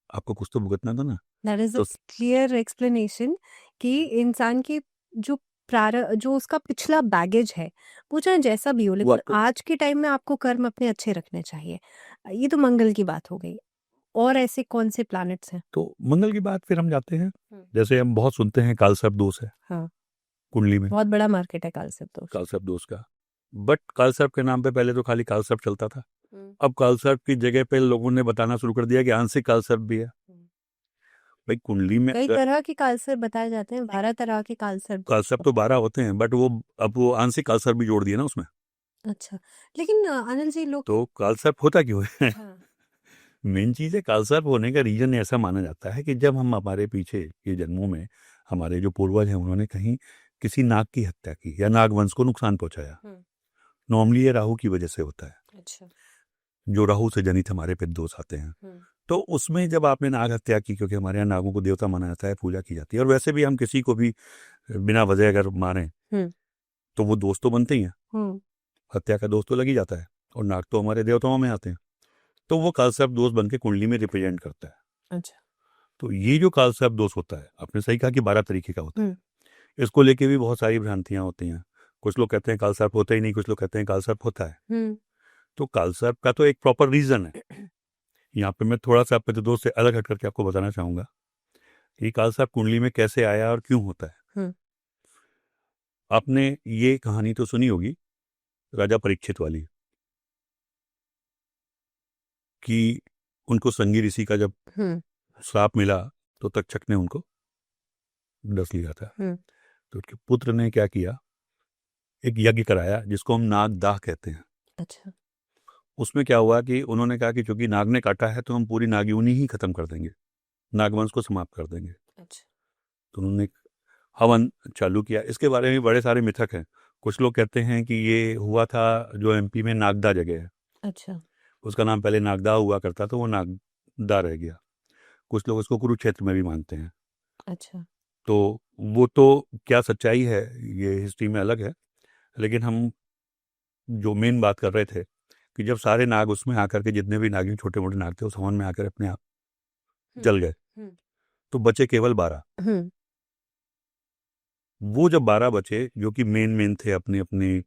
आपको कुछ तो भुगतना था ना। दैट इज तो अ क्लियर एक्सप्लेनेशन कि इंसान की जो जो उसका पिछला बैगेज है वो चाहे जैसा भी हो, लेकिन आज के टाइम में आपको कर्म अपने अच्छे रखने चाहिए। ये तो मंगल की बात हो गई। और ऐसे कौन से प्लैनेट्स हैं? तो मंगल की बात फिर हम जाते हैं, जैसे हम बहुत सुनते हैं कालसर्प दोष है। हाँ, कुंडली में बहुत बड़ा मार्केट है कालसर्प दोष। कालसर्प दोष का, बट कालसर्प के नाम पे पहले तो खाली कालसर्प चलता था। अब कालसर्प की जगह पे लोगों ने बताना शुरू कर दिया कि आंशिक कालसर्प भी है। भाई कुंडली में कई तरह के कालसर्प बताए जाते हैं, 12 तरह के कालसर्प। कालसर्प तो 12 होते हैं, बट अब वो आंशिक कालसर्प भी जोड़ दिए ना उसमें। अच्छा, लेकिन अनिल जी लोग तो कालसर्प होता क्यों है? हाँ, मेन चीज है, कालसर्प होने का रीजन ऐसा माना जाता है कि जब हम हमारे पीछे के जन्मों में हमारे जो पूर्वज हैं उन्होंने कहीं किसी नाग की हत्या की या नागवंश को नुकसान पहुंचाया, नॉर्मली ये राहु की वजह से होता है। अच्छा, जो राहु से जनित हमारे पितृ दोष आते हैं। तो उसमें जब आपने नाग हत्या की, क्योंकि हमारे यहाँ नागों को देवता माना जाता है, पूजा की जाती है, और वैसे भी हम किसी को भी बिना वजह अगर मारें तो वो दोस्त तो बनते ही हैं, हत्या का दोष तो लग ही जाता है, और नाग तो हमारे देवताओं में आते हैं, तो वो कालसर्प दोष बन के कुंडली में रिप्रेजेंट करता है। अच्छा, तो ये जो कालसर्प दोष होता है, आपने सही कहा कि 12 तरीके का होता है। इसको लेके भी बहुत सारी भ्रांतियां होती हैं। कुछ लोग कहते हैं कालसर्प होता ही नहीं, कुछ लोग कहते हैं कालसर्प होता है। तो कालसर्प का तो एक प्रॉपर रीजन है। यहाँ पे मैं थोड़ा सा पितृदोष से अलग हट करके आपको बताना चाहूंगा कि कालसर्प कुंडली में कैसे आया और क्यों होता है। आपने ये कहानी तो सुनी होगी राजा परीक्षित वाली, कि उनको संगी ऋषि का जब श्राप मिला तो तक्षक ने उनको डस लिया था। तो उनके पुत्र ने क्या किया, एक यज्ञ कराया जिसको हम नागदाह कहते हैं। अच्छा, उसमें क्या हुआ कि उन्होंने कहा कि चूंकि नाग ने काटा है तो हम पूरी नागिनी ही खत्म कर देंगे, नागवंश को समाप्त कर देंगे। अच्छा, तो उन्होंने हवन चालू किया। इसके बारे में बड़े सारे मिथक हैं। कुछ लोग कहते हैं कि ये हुआ था जो एमपी में नागदा जगह है, अच्छा, उसका नाम पहले नागदा हुआ करता, तो वो नागदा रह गया। कुछ लोग इसको कुरुक्षेत्र में भी मानते हैं। अच्छा, तो वो तो क्या सच्चाई है ये हिस्ट्री में अलग है, लेकिन हम जो मेन बात कर रहे थे कि जब सारे नाग उसमें आकर के, जितने भी नागिन छोटे मोटे नाग थे, उस हवन में आकर अपने आप जल गए, तो बचे केवल 12। वो जब 12 बचे जो कि मेन थे, अपने अपने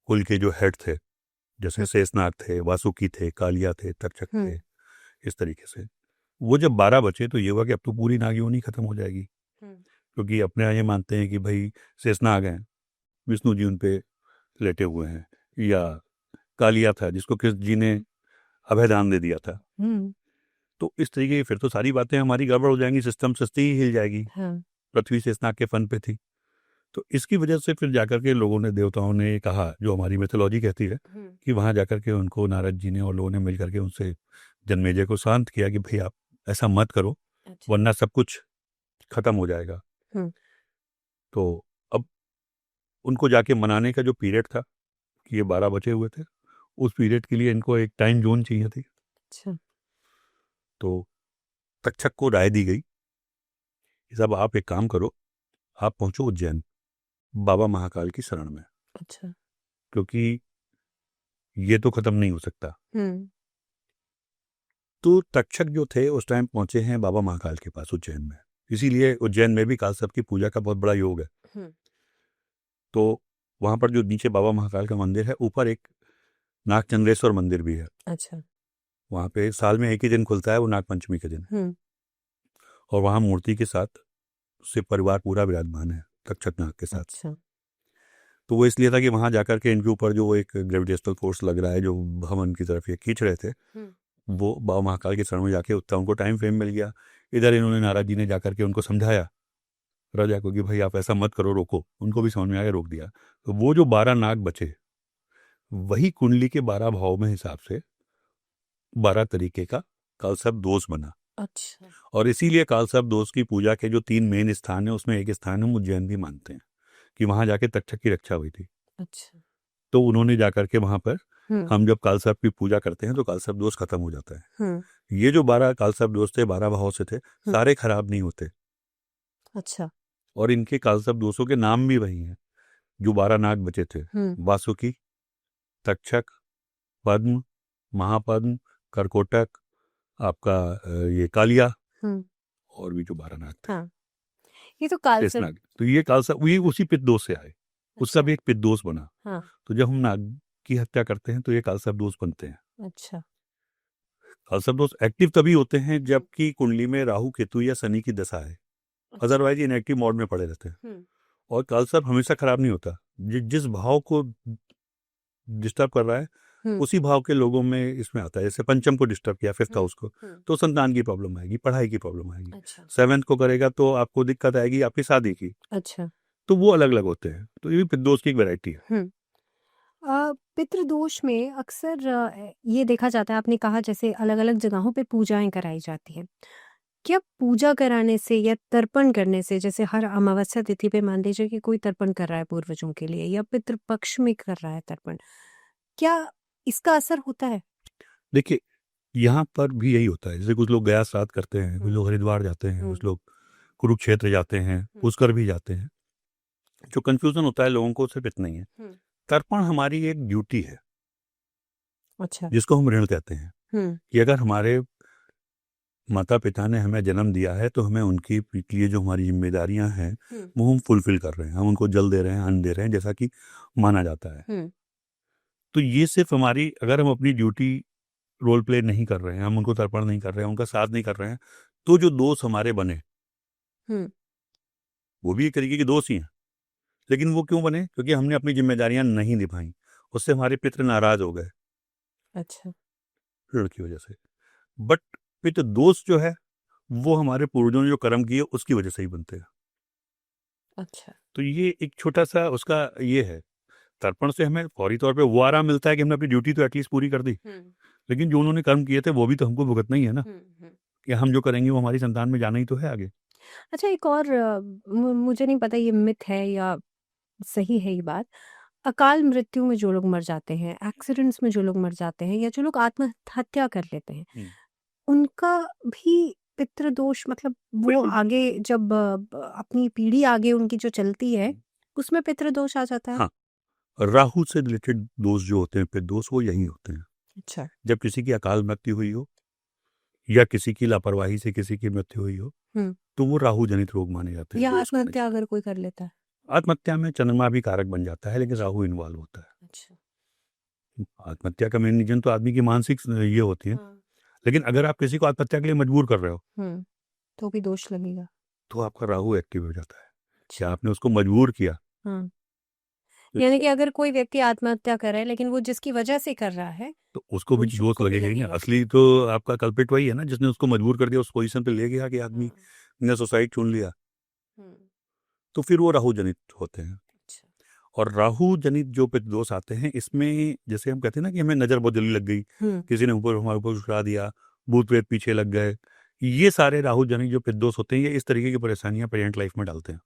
कुल के जो हेड थे, जैसे शेषनाग थे, वासुकी थे, कालिया थे, तक्षक थे, इस तरीके से वो जब 12 बचे तो ये हुआ कि अब तो पूरी नागिनी खत्म हो जाएगी, क्योंकि अपने यहाँ ये मानते हैं कि भाई शेषनाग हैं, विष्णु जी उन पे लेटे हुए हैं, या कालिया था जिसको कृष्ण जी ने अभयदान दे दिया था। तो इस तरीके की फिर तो सारी बातें हमारी गड़बड़ हो जाएंगी, सिस्टम सस्ती ही हिल जाएगी। पृथ्वी शेषनाग के फन पे थी। तो इसकी वजह से फिर जाकर के लोगों ने, देवताओं ने कहा, जो हमारी मिथोलॉजी कहती है, कि वहां जाकर के उनको नारद जी ने और लोगों ने मिलकर के उनसे जन्मेजय को शांत किया कि भाई आप ऐसा मत करो, वरना सब कुछ खत्म हो जाएगा। तो अब उनको जाके मनाने का जो पीरियड था कि ये 12 बचे हुए थे, उस पीरियड के लिए इनको एक टाइम जोन चाहिए थी। अच्छा, तो तक्षक को राय दी गई कि साहब आप एक काम करो, आप पहुंचो उज्जैन बाबा महाकाल की शरण में। अच्छा, क्योंकि ये तो खत्म नहीं हो सकता। तो तक्षक जो थे उस टाइम पहुंचे हैं बाबा महाकाल के पास उज्जैन में, इसीलिए उज्जैन में भी कालसर्प की पूजा का बहुत बड़ा योग है। तो वहां पर जो नीचे बाबा महाकाल का मंदिर है, ऊपर एक नागचंद्रेश्वर मंदिर भी है। अच्छा, वहां पे साल में एक ही दिन खुलता है, वो नागपंचमी के दिन, और वहां मूर्ति के साथ शिव परिवार पूरा विराजमान है तक्षक नाग के साथ। अच्छा, तो वो इसलिए था कि वहां जाकर के इनके ऊपर जो एक ग्रेविटेशनल फोर्स लग रहा है, जो भवन की तरफ ये खींच रहे थे, वो बाबा महाकाल के शरण में जाके उतना उनको टाइम फ्रेम मिल गया। इधर इन्होंने, नारद जी ने जाकर के उनको समझाया राजा को कि भाई आप ऐसा मत करो, रोको। उनको भी समझ में आया, रोक दिया। तो वो जो 12 नाग बचे, वही कुंडली के 12 भाव में हिसाब से 12 तरीके का कालसर्प दोष बना। अच्छा, और इसीलिए कालसर्प दोष की पूजा के जो 3 मेन स्थान है, उसमें एक स्थान हम उज्जैन भी मानते हैं कि वहां जाके तक्षक की रक्षा हुई थी। अच्छा, तो उन्होंने जाकर के वहां पर, हम जब कालसर्प की पूजा करते हैं तो कालसर्प दोष खत्म हो जाता है। ये जो 12 कालसर्प दोष थे, 12 भाव से थे, सारे खराब नहीं होते। अच्छा, और इनके कालसर्प दोषों के नाम भी वही हैं जो 12 नाग बचे थे, वासुकी, तक्षक, पद्म, महापद्म, करकोटक, आपका ये कालिया, और भी जो 12 नाग थे। हाँ, ये तो कालसर्प। नाग, तो ये कालसर्प ये उसी पितृदोष से आए। उसका भी एक पितृदोष बना। हाँ, तो जब हम नाग की हत्या करते हैं तो ये कालसर्प दोष बनते हैं। अच्छा, कलसर दोष एक्टिव तभी होते हैं जबकि कुंडली में राहु केतु या शनि की दशा है, अदरवाइज इनएक्टिव मोड में पड़े रहते हैं। और कलसर हमेशा खराब नहीं होता, जिस भाव को डिस्टर्ब कर रहा है उसी भाव के लोगों में इसमें आता है। जैसे पंचम को डिस्टर्ब किया, फिफ्थ हाउस को, तो संतान की प्रॉब्लम आएगी, पढ़ाई की प्रॉब्लम आएगी। अच्छा। सेवेंथ को करेगा तो आपको दिक्कत आएगी आपकी शादी की। अच्छा। तो वो अलग अलग होते हैं, तो ये भी पितृदोष की एक वैरायटी है। पितृदोष में अक्सर ये देखा जाता है, आपने कहा जैसे अलग अलग जगहों पे पूजाएं कराई जाती हैं। क्या पूजा कराने से या तर्पण करने से, जैसे हर अमावस्या तिथि पे मान लीजिए कि कोई तर्पण कर रहा है पूर्वजों के लिए या पितृपक्ष में कर रहा है तर्पण, क्या इसका असर होता है? देखिए, यहाँ पर भी यही होता है। जैसे कुछ लोग गया श्राद्ध करते हैं, कुछ लोग हरिद्वार जाते हैं, कुछ लोग कुरुक्षेत्र जाते हैं, पुष्कर भी जाते हैं। जो कंफ्यूजन होता है लोगों को सिर्फ इतना ही है, तर्पण हमारी एक ड्यूटी है। अच्छा। जिसको हम ऋण कहते हैं कि अगर हमारे माता पिता ने हमें जन्म दिया है तो हमें उनकी लिए जो हमारी जिम्मेदारियां हैं वो हम फुलफिल कर रहे हैं, हम उनको जल दे रहे हैं, अन्न दे रहे हैं, जैसा कि माना जाता है। तो ये सिर्फ हमारी, अगर हम अपनी ड्यूटी रोल प्ले नहीं कर रहे हैं, हम उनको तर्पण नहीं कर रहे हैं, उनका साथ नहीं कर रहे हैं, तो जो दोस्त हमारे बने वो भी एक तरीके के दोस्त ही हैं। लेकिन वो क्यों बने? क्योंकि हमने अपनी जिम्मेदारियां नहीं निभाई, उससे हमारे पितृ नाराज हो गए। अच्छा। ऋण की वजह से। बट पितृ दोष जो है वो हमारे पूर्वजों ने जो कर्म किए उसकी वजह से ही बनते हैं। अच्छा। तो ये एक छोटा सा उसका ये है। तर्पण से हमें फौरी तौर पे वो आराम मिलता है कि हमने अपनी ड्यूटी तो एटलीस्ट पूरी कर दी, लेकिन जो उन्होंने कर्म किए थे वो भी तो हमको भुगतना ही है ना, कि हम जो करेंगे वो हमारी संतान में जाना ही तो है आगे। अच्छा, एक और मुझे नहीं पता ये मिथ है या सही है ये बात, अकाल मृत्यु में जो लोग मर जाते हैं, एक्सीडेंट्स में जो लोग मर जाते हैं या जो लोग आत्महत्या कर लेते हैं, उनका भी पितृदोष, मतलब वो आगे जब अपनी पीढ़ी आगे उनकी जो चलती है उसमें पितृदोष आ जाता है? हाँ, राहु से रिलेटेड दोष जो होते हैं पितृदोष वो यही होते हैं। अच्छा। जब किसी की अकाल मृत्यु हुई हो या किसी की लापरवाही से किसी की मृत्यु हुई हो तो वो राहु जनित रोग माने जाते हैं। या आत्महत्या अगर कोई कर लेता है? आत्महत्या में चंद्रमा भी कारक बन जाता है, लेकिन राहु इन्वॉल्व होता है। अच्छा। आत्महत्या का मेन रीजन तो आदमी की मानसिक ये होती है। लेकिन अगर आप किसी को आत्महत्या के लिए मजबूर कर रहे हो तो भी दोष लगेगा, तो आपका राहु एक्टिव हो जाता है। क्या आपने उसको मजबूर किया? यानी कि अगर कोई व्यक्ति आत्महत्या कर रहा है लेकिन वो जिसकी वजह से कर रहा है तो उसको भी दोष लगेगा ही ना। असली तो आपका कल्पित वही है ना, जिसने उसको मजबूर कर दिया, उस पोजीशन पे ले गया कि आदमी ने सुसाइड चुन लिया, तो फिर वो राहु जनित होते हैं। और राहु जनित जो पितृदोष आते हैं इसमें जैसे हम कहते हैं ना कि हमें नजर बहुत जल्दी लग गई, किसी ने ऊपर हमारे ऊपर उठा दिया, भूत प्रेत पीछे लग गए, ये सारे राहु जनित जो पितृदोष होते हैं ये इस तरीके की परेशानियां पेरेंट लाइफ में डालते हैं।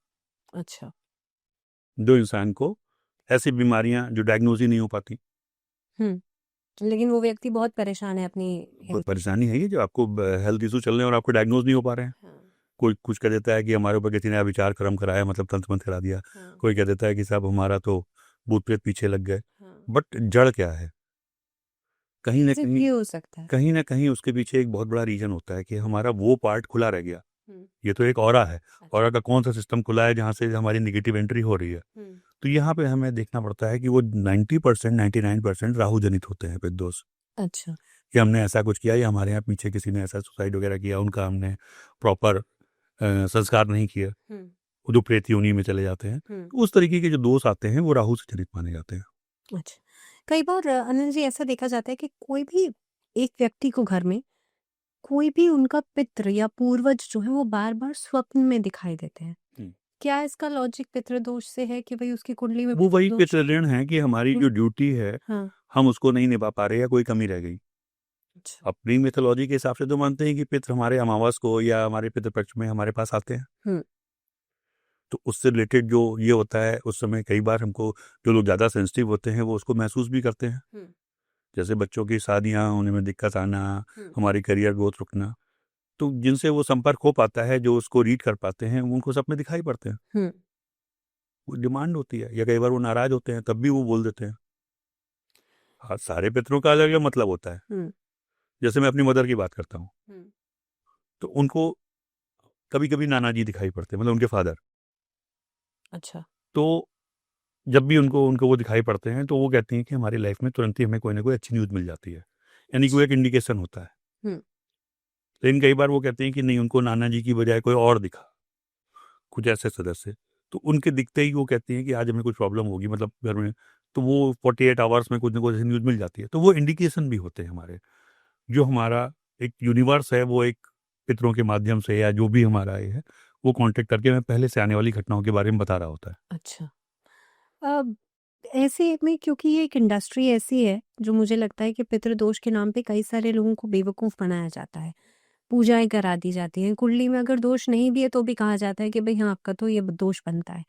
अच्छा। जो इंसान को ऐसी बीमारियां जो डायग्नोज ही नहीं हो पाती, लेकिन वो व्यक्ति बहुत परेशान है अपनी परेशानी है ये जो आपको हेल्थ इशू चल रहे हैं और आपको डायग्नोज नहीं हो पा रहे हैं। कोई कुछ कह देता है कि हमारे ऊपर किसी ने विचार कर्म कराया, मतलब तंत्र मंत्र करा दिया। कोई कह देता है कि साहब हमारा तो भूत प्रेत पीछे लग गए। बट जड़ क्या है? कहीं ना कहीं ये हो सकता है, कहीं ना कहीं उसके पीछे एक बहुत बड़ा रीजन होता है कि हमारा वो पार्ट खुला रह गया। ये तो एक ऑरा है, ऑरा का कौन सा सिस्टम खुला है जहाँ से हमारी निगेटिव एंट्री हो रही है। तो यहाँ पे हमें देखना पड़ता है कि वो 90% 99% राहु जनित होते हैं पितृदोष। अच्छा। कि हमने ऐसा कुछ किया या हमारे यहाँ पीछे किसी ने ऐसा सुसाइड वगैरह किया, उनका हमने प्रॉपर संस्कार नहीं किया, वो जो प्रेत योनि में चले जाते हैं, उस तरीके के जो दोष आते हैं वो राहु से जनित माने जाते हैं। अच्छा। कई बार अनिल जी ऐसा देखा जाता है कि कोई भी एक व्यक्ति को घर में कोई भी उनका पितृ या पूर्वज जो है वो बार बार स्वप्न में दिखाई देते हैं। क्या इसका लॉजिक पितृदोष से है कि भाई उसकी कुंडली में वो वही पितृ ऋण है कि हमारी जो ड्यूटी है हम उसको नहीं निभा पा रहे या कोई कमी रह गई। अच्छा। अपनी मिथोलॉजी के हिसाब से तो मानते हैं कि पितृ हमारे अमावस को या हमारे पितृपक्ष में हमारे पास आते हैं। तो उससे रिलेटेड जो ये होता है उस समय कई बार हमको, जो लोग ज्यादा सेंसिटिव होते हैं वो उसको महसूस भी करते हैं। जैसे बच्चों की शादियां होने में दिक्कत आना, हमारी करियर ग्रोथ रुकना, तो जिनसे वो संपर्क हो पाता है, जो उसको रीड कर पाते हैं, उनको सपने दिखाई पड़ते हैं। वो डिमांड होती है, या कई बार वो नाराज होते हैं तब भी वो बोल देते हैं। हाँ, सारे पितरों का अलग अलग मतलब होता है। जैसे मैं अपनी मदर की बात करता हूँ तो उनको कभी कभी नाना जी दिखाई पड़ते हैं, मतलब उनके फादर। अच्छा। तो जब भी उनको वो दिखाई पड़ते हैं तो वो कहती हैं कि हमारी लाइफ में तुरंत ही हमें कोई ना कोई अच्छी न्यूज़ मिल जाती है, यानी कि वो एक इंडिकेशन होता है। लेकिन कई बार वो कहते हैं कि नहीं, उनको नाना जी की बजाय कोई और दिखा, कुछ ऐसे सदस्य, तो उनके दिखते ही वो कहती हैं कि आज हमें कुछ प्रॉब्लम होगी मतलब घर में, तो वो 48 आवर्स में कुछ ना कुछ न्यूज़ मिल जाती है। तो वो इंडिकेशन भी होते हैं हमारे, जो हमारा एक यूनिवर्स है वो एक पितरों के माध्यम से या जो भी हमारा ये है वो कांटेक्ट करके हमें पहले से आने वाली घटनाओं के बारे में बता रहा होता है। अच्छा। अब ऐसे में क्योंकि ये एक इंडस्ट्री ऐसी है जो मुझे लगता है कि पितृदोष के नाम पे कई सारे लोगों को बेवकूफ़ बनाया जाता है। पूजाएँ करा दी जाती हैं, कुंडली में अगर दोष नहीं भी है तो भी कहा जाता है कि भई हाँ, आपका तो ये दोष बनता है।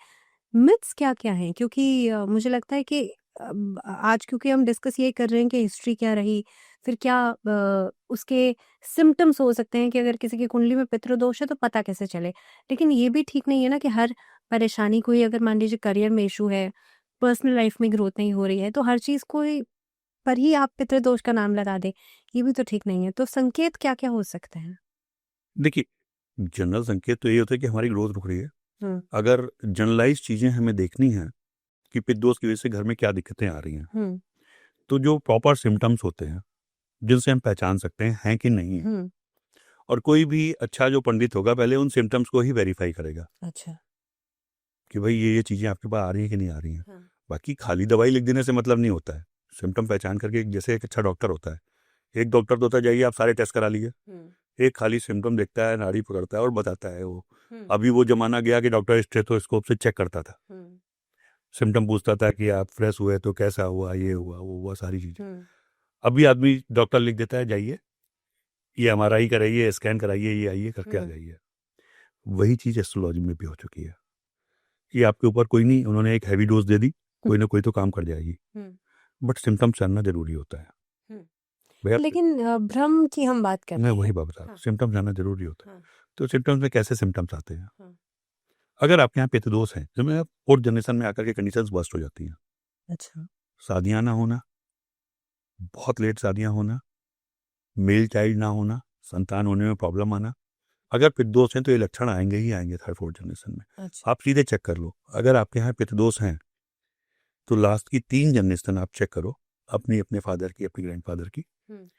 मिथ्स क्या-क्या हैं? क्योंकि मुझे लगता है कि आज क्योंकि हम डिस्कस ये कर रहे हैं कि हिस्ट्री क्या रही, फिर क्या उसके सिम्पटम्स हो सकते हैं कि अगर किसी की कुंडली में पितृदोष है तो पता कैसे चले? लेकिन ये भी ठीक नहीं है ना कि हर परेशानी को ही अगर मान लीजिए करियर में इश्यू है, पर्सनल लाइफ में ग्रोथ नहीं हो रही है, तो हर चीज़ को ही पर ही आप पितृदोष का नाम लगा दें, ये भी तो ठीक नहीं है। तो संकेत क्या-क्या हो सकते हैं? देखिए, जनरल संकेत तो ये होता है कि हमारी ग्रोथ रुक रही है। हुँ, अगर जनरलाइज चीज़ें हमें देखनी हैं कि पित्तदोष की वजह से घर में क्या दिक्कतें आ रही हैं, हुँ, तो जो प्रॉपर सिम्पटम्स होते हैं, जिनसे हम पहचान सकते हैं कि नहीं है, हुँ, और कोई भी अच्छा जो पंडित होगा पहले उन सिम्पटम्स को ही वेरीफाई करेगा अच्छा। कि भाई ये चीज़ें आपके पास आ रही हैं कि नहीं आ रही हैं। हाँ, बाकी खाली दवाई लिख देने से मतलब नहीं होता है। सिम्पटम पहचान करके जैसे एक अच्छा डॉक्टर होता है, एक डॉक्टर तो होता है जाइए आप सारे टेस्ट करा लीजिए, हुँ, एक खाली सिम्पटम देखता है, नाड़ी पकड़ता है और बताता है वो। हुँ, अभी वो ज़माना गया कि डॉक्टर स्टेथोस्कोप से चेक करता था, हुँ, सिम्पटम पूछता था कि आप फ्रेश हुए तो कैसा हुआ, ये हुआ, वो हुआ, सारी चीज़ें। हुँ, अभी आदमी डॉक्टर लिख देता है जाइए, ये एमआरआई कराइए, स्कैन कराइए, ये आइए करके आ हुँ, जाइए। वही चीज़ एस्ट्रोलॉजी में भी हो चुकी है कि आपके ऊपर कोई नहीं, उन्होंने एक हैवी डोज दे दी, कोई ना कोई तो काम कर जाएगी, हुँ, बट सिम्पटम्स जानना ज़रूरी होता है। हुँ। भैया लेकिन भ्रम की हम बात कर मैं रहे वही हैं। बात बता रहा हूँ, हाँ, सिम्पटम्स जानना ज़रूरी होता है। हाँ, तो सिम्पटम्स में कैसे सिम्पटम्स आते हैं? हाँ। अगर आपके यहाँ पित्तदोष है, जिसमें 4th जनरेशन में आकर के कंडीशंस बस्ट हो जाती हैं। अच्छा। शादियाँ ना होना, बहुत लेट शादियाँ होना, मेल चाइल्ड ना होना, संतान होने में प्रॉब्लम आना। अगर पित्तदोष हैं तो ये लक्षण आएँगे ही आएँगे 3rd 4th जनरेशन में। अच्छा। आप सीधे चेक कर लो, अगर आपके यहाँ पित्तदोष हैं, तो लास्ट की 3 जनरेशन आप चेक करो, अपने फादर की, अपने ग्रैंडफ़ादर की। हुँ,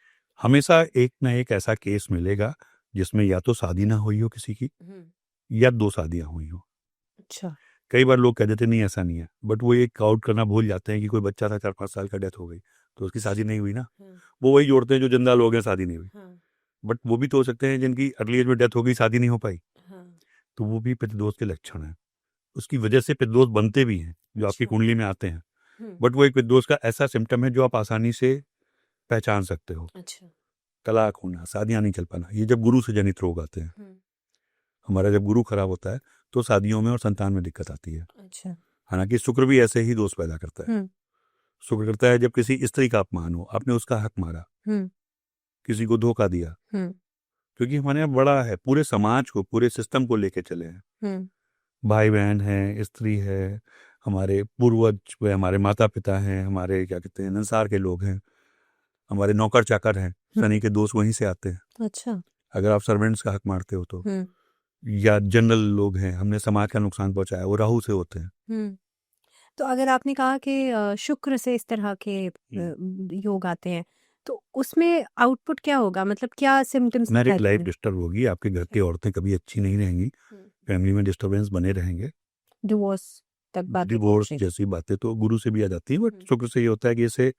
हमेशा एक ना एक ऐसा केस मिलेगा, जिसमें या तो शादी ना हुई हो किसी की, हुँ। या 2 शादियाँ हुई हों। अच्छा। कई बार लोग कह देते नहीं ऐसा नहीं है, बट वो ये काउंट करना भूल जाते हैं कि कोई बच्चा था 4-5 साल का, डेथ हो गई, तो उसकी शादी नहीं हुई ना। हाँ, वो वही जोड़ते हैं जो जिंदा लोग हैं, शादी नहीं हुई। हाँ, बट वो भी तो हो सकते हैं जिनकी अर्ली एज में डेथ हो गई, शादी नहीं हो पाई, हाँ। तो वो भी पितृदोष के लक्षण हैं। उसकी वजह से पितृदोष बनते भी हैं, जो आपकी अच्छा। कुंडली में आते हैं। हुँ, बट वो एक पितृदोष का ऐसा सिम्टम है जो आप आसानी से पहचान सकते हो। अच्छा। तलाक होना, शादियाँ नहीं चल पाना, ये जब गुरु से जनित रोग आते हैं। हुँ, हमारा जब गुरु खराब होता है तो शादियों में और संतान में दिक्कत आती है। अच्छा। हालांकि शुक्र भी ऐसे ही दोष पैदा करता है। हुँ, शुक्र करता है जब किसी स्त्री का अपमान हो, आपने उसका हक मारा, हुँ, किसी को धोखा दिया, हुँ, क्योंकि हमारे यहाँ बड़ा है, पूरे समाज को, पूरे सिस्टम को लेके चले हैं। हुँ, भाई बहन है, स्त्री है, हमारे पूर्वज वे हमारे माता पिता हैं, हमारे क्या कहते हैं संसार के लोग हैं, हमारे नौकर चाकर हैं। हुँ। शनि के दोष वहीं से आते हैं। अच्छा। अगर आप सर्वेंट्स का हक मारते हो तो, हुँ, या जनरल लोग हैं, हमने समाज का नुकसान पहुंचाया, वो राहु से होते हैं। हुँ। तो अगर आपने कहा कि शुक्र से इस तरह के योग आते हैं, तो उसमें आउटपुट क्या होगा? मतलब क्या सिम्पटम्स मैरिड दिखाई लाइफ देंगे? डिस्टर्ब होगी, आपके घर की अच्छा। औरतें कभी अच्छी नहीं रहेंगी, हुँ। फैमिली में डिस्टर्बेंस बने रहेंगे, डिवोर्स तक बातें डिवोर्स पहुँचेगी। जैसी बातें तो गुरु से भी आ जाती है, बट हुँ। शुक्र से ये होता है कि इससे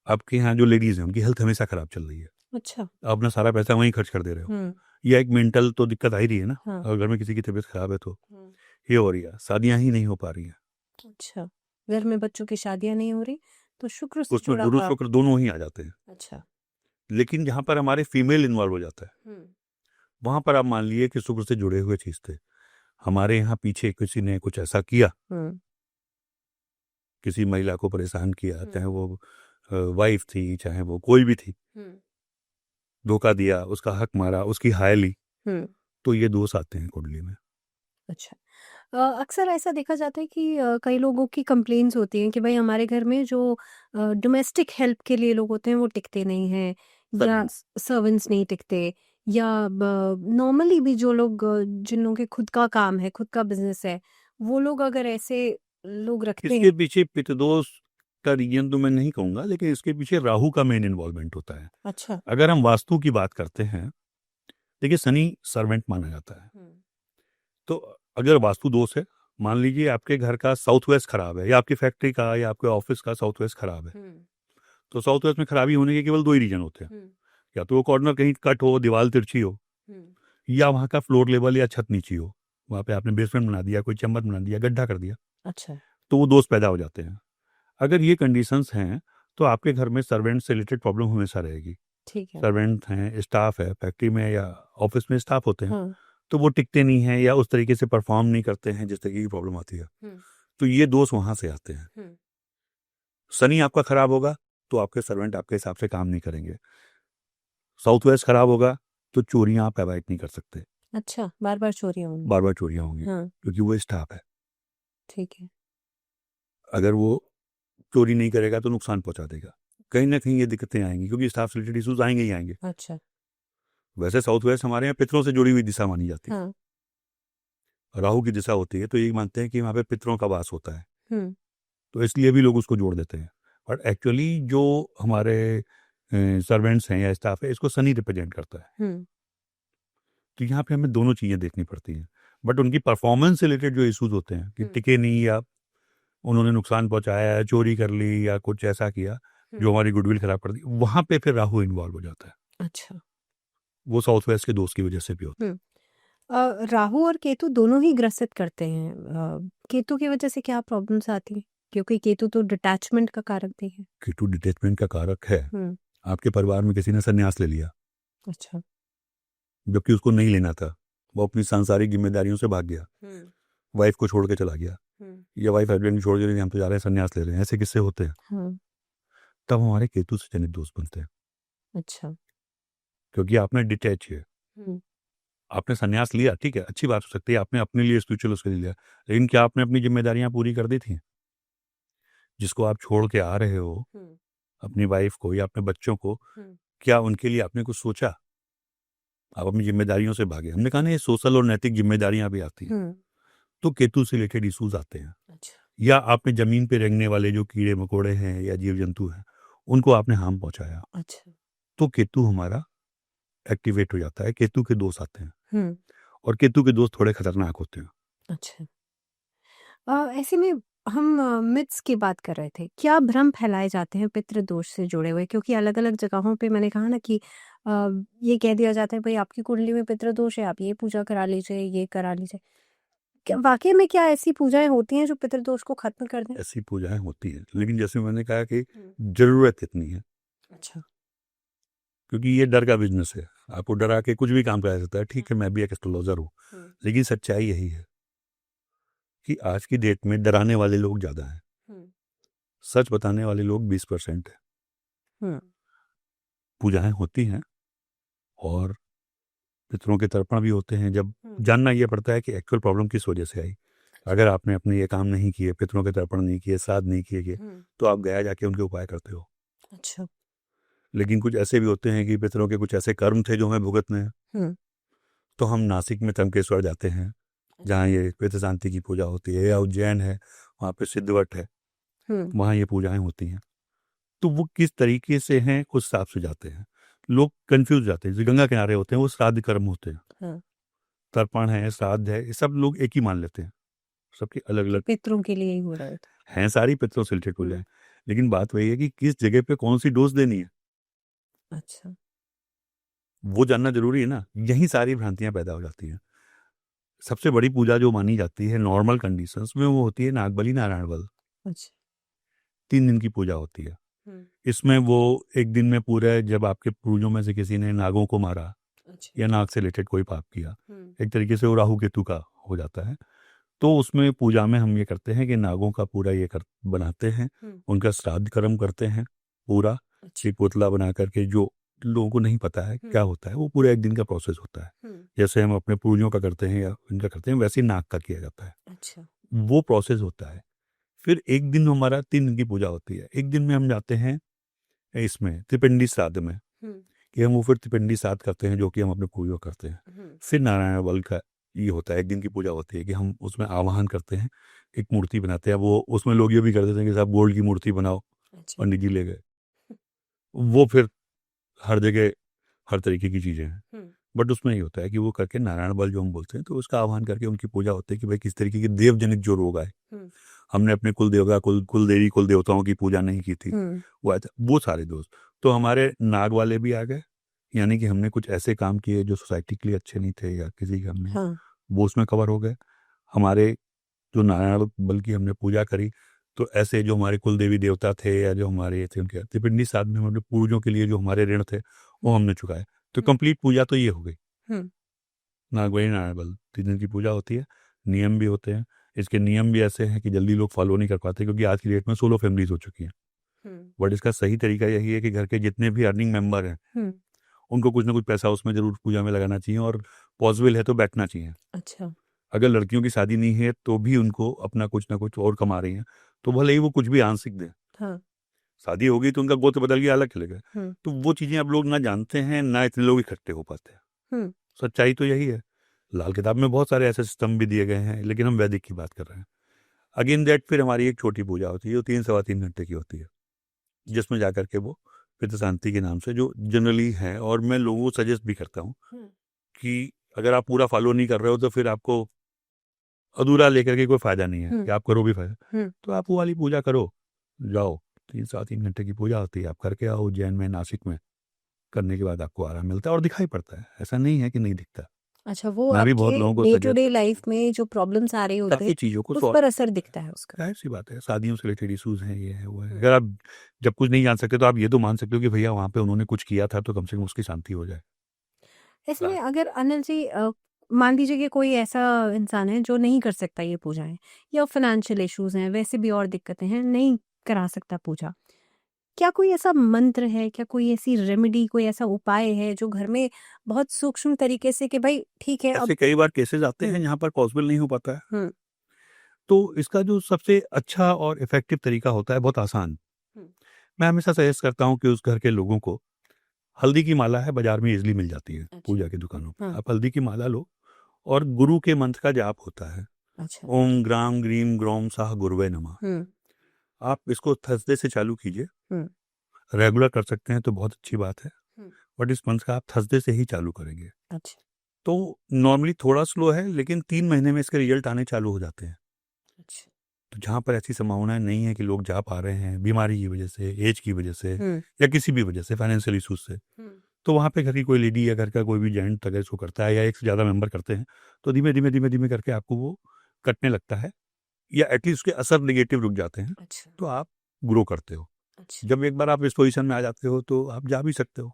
आपके यहाँ जो लेडीज हैं उनकी हेल्थ हमेशा खराब चल रही है, अच्छा। आप अपना सारा पैसा वहीं खर्च कर दे रहे हो, हुँ, या एक मेंटल तो दिक्कत आ ही रही है ना। हाँ। अगर घर में किसी की तबीयत खराब है तो हुँ। ये हो रही है, शादियां ही नहीं हो पा रही हैं, अच्छा, घर में बच्चों की शादियाँ नहीं हो रही, तो शुक्र से उसमें जुड़ा गुरु हुआ। शुक्र दोनों ही आ जाते हैं। अच्छा। लेकिन जहाँ पर हमारे फीमेल इन्वॉल्व हो जाता है, हुँ, वहां पर आप मान लिए कि शुक्र से जुड़े हुए चीज थे, हमारे यहाँ पीछे किसी ने कुछ ऐसा किया, हुँ, किसी महिला को परेशान किया, हुँ, चाहे वो वाइफ थी, चाहे वो कोई भी थी, हुँ, धोखा दिया, उसका हक मारा, उसकी हाय ली, हुँ। तो ये दोष आते हैं कुंडली में। अच्छा। अक्सर ऐसा देखा जाता है कि कई लोगों की कंप्लेंट्स होती हैं कि भाई हमारे घर में जो डोमेस्टिक हेल्प के लिए लोग होते हैं वो टिकते नहीं हैं, या सर्वेंट्स, सर्वेंट्स नहीं टिकते, या नॉर्मली भी जो लोग जिन लोगों के खुद का काम है, खुद का बिजनेस है, वो लोग अगर ऐसे लोग रखते इसके हैं। पीछे पितृदोष का रीजन तो मैं नहीं कहूँगा, लेकिन इसके पीछे राहु का मेन इन्वॉल्वमेंट होता है। अच्छा। अगर हम वास्तु की बात करते हैं, देखिए शनि सर्वेंट माना जाता है, तो अगर वास्तु दोष है, मान लीजिए आपके घर का साउथ वेस्ट खराब है, या आपकी फैक्ट्री का या आपके ऑफिस का साउथ वेस्ट खराब है, तो साउथ वेस्ट में खराबी होने के केवल 2 ही रीजन होते हैं। या तो वो कॉर्नर कहीं कट हो, दीवार तिरछी हो, या वहाँ का फ्लोर लेवल या छत नीची हो, वहाँ पे आपने बेसमेंट बना दिया, कोई चम्बर बना दिया, गड्ढा कर दिया, अच्छा। तो वो दोष पैदा हो जाते हैं। अगर ये कंडीशंस हैं तो आपके घर में सर्वेंट से रिलेटेड प्रॉब्लम हमेशा रहेगी। ठीक है। सर्वेंट हैं, स्टाफ है, फैक्ट्री में या ऑफिस में स्टाफ होते हैं, हाँ। तो वो टिकते नहीं हैं या उस तरीके से परफॉर्म नहीं करते हैं जिस तरीके की प्रॉब्लम आती है, तो ये दोष वहां से आते हैं। शनि आपका खराब होगा तो आपके सर्वेंट आपके हिसाब से काम नहीं करेंगे। साउथ वेस्ट खराब होगा तो चोरियां आप अवॉइड नहीं कर सकते। अच्छा, बार बार चोरियां होंगी। बार बार चोरियां होंगी, हाँ। क्योंकि वो स्टाफ है। ठीक है। अगर वो चोरी नहीं करेगा तो नुकसान पहुंचा देगा, कहीं ना कहीं ये दिक्कतें आएंगी, क्योंकि स्टाफ से रिलेटेड इशूज आएंगे ही आएंगे। अच्छा। वैसे साउथ वेस्ट हमारे यहाँ पितरों से जुड़ी हुई दिशा मानी जाती है। हाँ। राहु की दिशा होती है तो ये मानते हैं कि वहाँ पे पितरों का वास होता है, हम्म। तो इसलिए भी लोग उसको जोड़ देते हैं। बट एक्चुअली जो हमारे सर्वेंट्स हैं या स्टाफ है, इसको शनि रिप्रेजेंट करता है। तो यहाँ पे हमें दोनों चीज़ें देखनी पड़ती हैं। बट उनकी परफॉर्मेंस से रिलेटेड जो इश्यूज होते हैं कि टिके नहीं, या उन्होंने नुकसान पहुंचाया, चोरी कर ली, या कुछ ऐसा किया जो हमारी गुडविल खराब कर दी, वहां पे फिर राहु इन्वॉल्व हो जाता है। अच्छा। वो साउथ वेस्ट के दोस्त की वजह से भी होता है। राहु और केतु दोनों ही ग्रसित करते हैं। केतु की वजह से क्या प्रॉब्लम्स आती हैं, क्योंकि केतु तो डिटैचमेंट का कारक भी है। केतु डिटैचमेंट का कारक है। आपके परिवार में किसी ने संन्यास ले लिया, अच्छा। जबकि उसको नहीं लेना था, वो अपनी सांसारिक जिम्मेदारियों से भाग गया, वाइफ को छोड़ के चला गया, या वाइफ हस्बैंड को छोड़ के हम तो जा रहे हैं संन्यास ले रहे हैं, ऐसे किस्से होते हैं। तब हमारे केतु से जनित दोष बनते हैं। अच्छा। क्योंकि आपने डिटैच है, आपने संन्यास लिया, ठीक है, अच्छी बात हो सकती है, आपने अपने लिए स्पिरिचुअल उसके लिए लिया, लेकिन क्या आपने अपनी जिम्मेदारियां पूरी कर दी थी? जिसको आप छोड़ के आ रहे हो, अपनी वाइफ को या अपने बच्चों को, क्या उनके लिए आपने कुछ सोचा? आप अपनी जिम्मेदारियों से भागे। हमने कहा ना, ये सोशल और नैतिक जिम्मेदारियां भी आती हैं, तो केतु से रिलेटेड इश्यूज आते हैं। अच्छा। या आपने जमीन पे रेंगने वाले जो कीड़े मकोड़े हैं या जीव जंतु हैं, उनको आपने हार्म पहुंचाया। अच्छा। तो केतु हमारा एक्टिवेट हो जाता है, केतु के दोष आते हैं, और केतु के दोष थोड़े खतरनाक होते हैं। अच्छा। ऐसे में हम मिथ्स की बात कर रहे थे, क्या भ्रम फैलाए जाते हैं पितृ दोष से जुड़े हुए, क्योंकि अलग अलग जगहों पे मैंने कहा ना कि ये कह दिया जाता है भाई आपकी कुंडली में पितृ दोष है, आप ये पूजा करा लीजिए, ये करा लीजिए। क्या वाकई में क्या ऐसी पूजाएं होती हैं जो पितृ दोष को खत्म कर दें? ऐसी पूजाएं होती हैं, लेकिन जैसे मैंने कहा कि जरूरत इतनी है। अच्छा। क्योंकि ये डर का बिजनेस है, आपको डरा के कुछ भी काम कराया जाता है। ठीक है, मैं भी एक एस्ट्रोलॉजर हूँ, लेकिन सच्चाई यही है कि आज की डेट में डराने वाले लोग ज्यादा हैं, सच बताने वाले लोग 20% है। पूजाएं होती हैं और पितरों के तर्पण भी होते हैं। जब जानना ये पड़ता है कि एक्चुअल प्रॉब्लम किस वजह से आई। अगर आपने अपने ये काम नहीं किए, पितरों के तर्पण नहीं किए, श्राद्ध नहीं किए, तो आप गया जाके उनके उपाय करते हो। अच्छा। लेकिन कुछ ऐसे भी होते हैं कि पितरों के कुछ ऐसे कर्म थे जो हमें भुगतने हैं, तो हम नासिक में त्र्यंबकेश्वर जाते हैं, जहाँ ये पितृ शांति की पूजा होती है, या उज्जैन है, वहाँ पे सिद्धवट है, वहाँ ये पूजाएं होती हैं। तो वो किस तरीके से हैं उस हिसाब से जाते हैं। लोग कंफ्यूज जाते हैं, जो गंगा किनारे होते हैं वो श्राद्ध कर्म होते हैं, तर्पण है, श्राद्ध है, ये सब लोग एक ही मान लेते हैं, सबके अलग अलग पितरों के लिए ही हो रहा है। सारी पितरों से रिलेटेड पूजा है, लेकिन बात वही है कि किस जगह पे कौन सी डोज देनी है। अच्छा। वो जानना जरूरी है ना, यही सारी भ्रांतियां पैदा हो जाती हैं। सबसे बड़ी पूजा जो मानी जाती है नॉर्मल कंडीशंस में, वो होती है नागबली नारायण बल। अच्छा। 3 दिन की पूजा होती है। इसमें वो एक दिन में पूरे, जब आपके पूर्वजों में से किसी ने नागों को मारा, या नाग से रिलेटेड कोई पाप किया, एक तरीके से वो राहु केतु का हो जाता है। तो उसमें पूजा में हम ये करते हैं कि नागों का पूरा ये बनाते हैं, उनका श्राद्ध कर्म करते हैं पूरा, एक पुतला बना करके। जो लोगों को नहीं पता है क्या होता है, वो पूरा एक दिन का प्रोसेस होता है। जैसे हम अपने पूर्वजों का करते हैं या इनका करते हैं, वैसे ही नाग का किया जाता है। अच्छा। वो प्रोसेस होता है। फिर एक दिन हमारा 3 दिन की पूजा होती है। एक दिन में हम जाते हैं इसमें त्रिपिंडी श्राद्ध में, कि हम वो फिर त्रिपिंडी श्राद्ध करते हैं, जो कि हम अपने पूर्वजों करते हैं। फिर नारायण बल का ये होता है, एक दिन की पूजा होती है कि हम उसमें आवाहन करते हैं, एक मूर्ति बनाते हैं। वो उसमें लोग ये भी कर देते हैं कि साहब गोल्ड की मूर्ति बनाओ, अच्छा। पंडित जी ले गए, वो फिर हर जगह हर तरीके की चीज़ें हैं, बट उसमें ये होता है कि वो करके नारायण बल जो हम बोलते हैं, तो उसका आह्वान करके उनकी पूजा होती है कि भाई किस तरीके के देव जनित जो रोग आए, हमने अपने कुल देवता कुल देवी कुल देवताओं की पूजा नहीं की थी, वो आया था, वो सारे दोस्त। तो हमारे नाग वाले भी आ गए, यानी कि हमने कुछ ऐसे काम किए जो सोसाइटी के लिए अच्छे नहीं थे या किसी के हमने, वो उसमें कवर हो गए। हमारे जो नारायण बल की हमने पूजा करी, तो ऐसे जो हमारे कुल देवी देवता थे या जो हमारे थे उनके त्रिपिंडी साध में हमने पूर्वजों के लिए जो हमारे ऋण थे वो हमने चुकाए। तो कंप्लीट पूजा तो ये हो गई। नागवली नारायण बल 3 दिन की पूजा होती है, नियम भी होते हैं। इसके नियम भी ऐसे हैं कि जल्दी लोग फॉलो नहीं कर पाते, क्योंकि आज की डेट में 16 फैमिलीज हो चुकी हैं। बट इसका सही तरीका यही है कि घर के जितने भी अर्निंग मेंबर हैं उनको कुछ ना कुछ पैसा उसमें जरूर पूजा में लगाना चाहिए, और पॉसिबल है तो बैठना चाहिए। अच्छा। अगर लड़कियों की शादी नहीं है तो भी उनको अपना कुछ ना कुछ और कमा रही हैं, तो भले ही वो कुछ भी आंशिक दें। हाँ। शादी होगी तो उनका गोत्र बदल गया, अलग चले गए, तो वो चीजें अब लोग ना जानते हैं, ना इतने लोग इकट्ठे हो पाते हैं। सच्चाई तो यही है। लाल किताब में बहुत सारे ऐसे सिस्टम भी दिए गए हैं, लेकिन हम वैदिक की बात कर रहे हैं। अगेन दैट फिर हमारी एक छोटी पूजा होती है जो 3 सवा 3 घंटे की होती है, जिसमें जाकर के वो पितृ शांति के नाम से जो जनरली है, और मैं लोगों को सजेस्ट भी करता हूँ कि अगर आप पूरा फॉलो नहीं कर रहे हो तो फिर आपको अधूरा लेकर के कोई फायदा नहीं है कि आप करो भी फायदा, तो आप वो वाली पूजा करो, जाओ 3 सवा 3 घंटे की पूजा होती है, आप करके आओ उज्जैन में नासिक में, करने के बाद आपको आराम मिलता है और दिखाई पड़ता है, ऐसा नहीं है कि नहीं दिखता। अच्छा, वो मैं भी बहुत आपके लोगों को day to suggest day life में जो प्रॉब्लम्स आ रही होते काफ़ी हैं चीज़ों को उस सॉल्व, पर असर दिखता है उसका। जाहिर सी बात है, शादियों से रिलेटेड इशूज़ हैं, ये है वो है। अगर आप जब कुछ नहीं जान सकते तो आप ये तो मान सकते हो कि भैया वहाँ पे उन्होंने कुछ किया था, तो कम से कम उसकी शांति हो जाए। इसमें अगर अनिल जी मान लीजिए कि कोई ऐसा इंसान है जो नहीं कर सकता ये पूजाएं, या फाइनेंशियल इश्यूज हैं, वैसे भी और दिक्कतें हैं, नहीं करा सकता पूजा, क्या कोई ऐसा मंत्र है, क्या कोई ऐसी रेमेडी, कोई ऐसा उपाय है जो घर में बहुत सूक्ष्म तरीके से कि भाई ठीक है अब। ऐसे कई बार केसेस आते हैं जहाँ पर पॉसिबल नहीं हो पाता है, तो इसका जो सबसे अच्छा और इफेक्टिव तरीका होता है, बहुत आसान, मैं हमेशा सजेस्ट करता हूँ कि उस घर के लोगों को, हल्दी की माला है बाजार में इजिली मिल जाती है। अच्छा। पूजा की दुकानों पर आप हल्दी की माला लो, और गुरु के मंत्र का जाप होता है। अच्छा। ओम ग्राम ग्रीम ग्रोम साह गुरुवे नमः। आप इसको थर्सडे से चालू कीजिए, रेगुलर कर सकते हैं तो बहुत अच्छी बात है, बट इस मंत्र का आप थर्सडे से ही चालू करेंगे। अच्छा। तो नॉर्मली थोड़ा स्लो है, लेकिन 3 महीने में इसके रिजल्ट आने चालू हो जाते हैं। अच्छा। तो जहाँ पर ऐसी संभावनाएं नहीं है कि लोग जा पा रहे हैं बीमारी की वजह से, एज की वजह से, या किसी भी वजह से, फाइनेंशियल इशूज से, तो वहाँ पे घर की कोई लेडी या घर का कोई भी जेंट अगर इसको करता है, या एक से ज़्यादा मेंबर करते हैं, तो धीमे धीमे धीमे धीमे करके आपको वो कटने लगता है, या एटलीस्ट उसके असर निगेटिव रुक जाते हैं। अच्छा। तो आप ग्रो करते हो। अच्छा। जब एक बार आप इस पोजीशन में आ जाते हो तो आप जा भी सकते हो।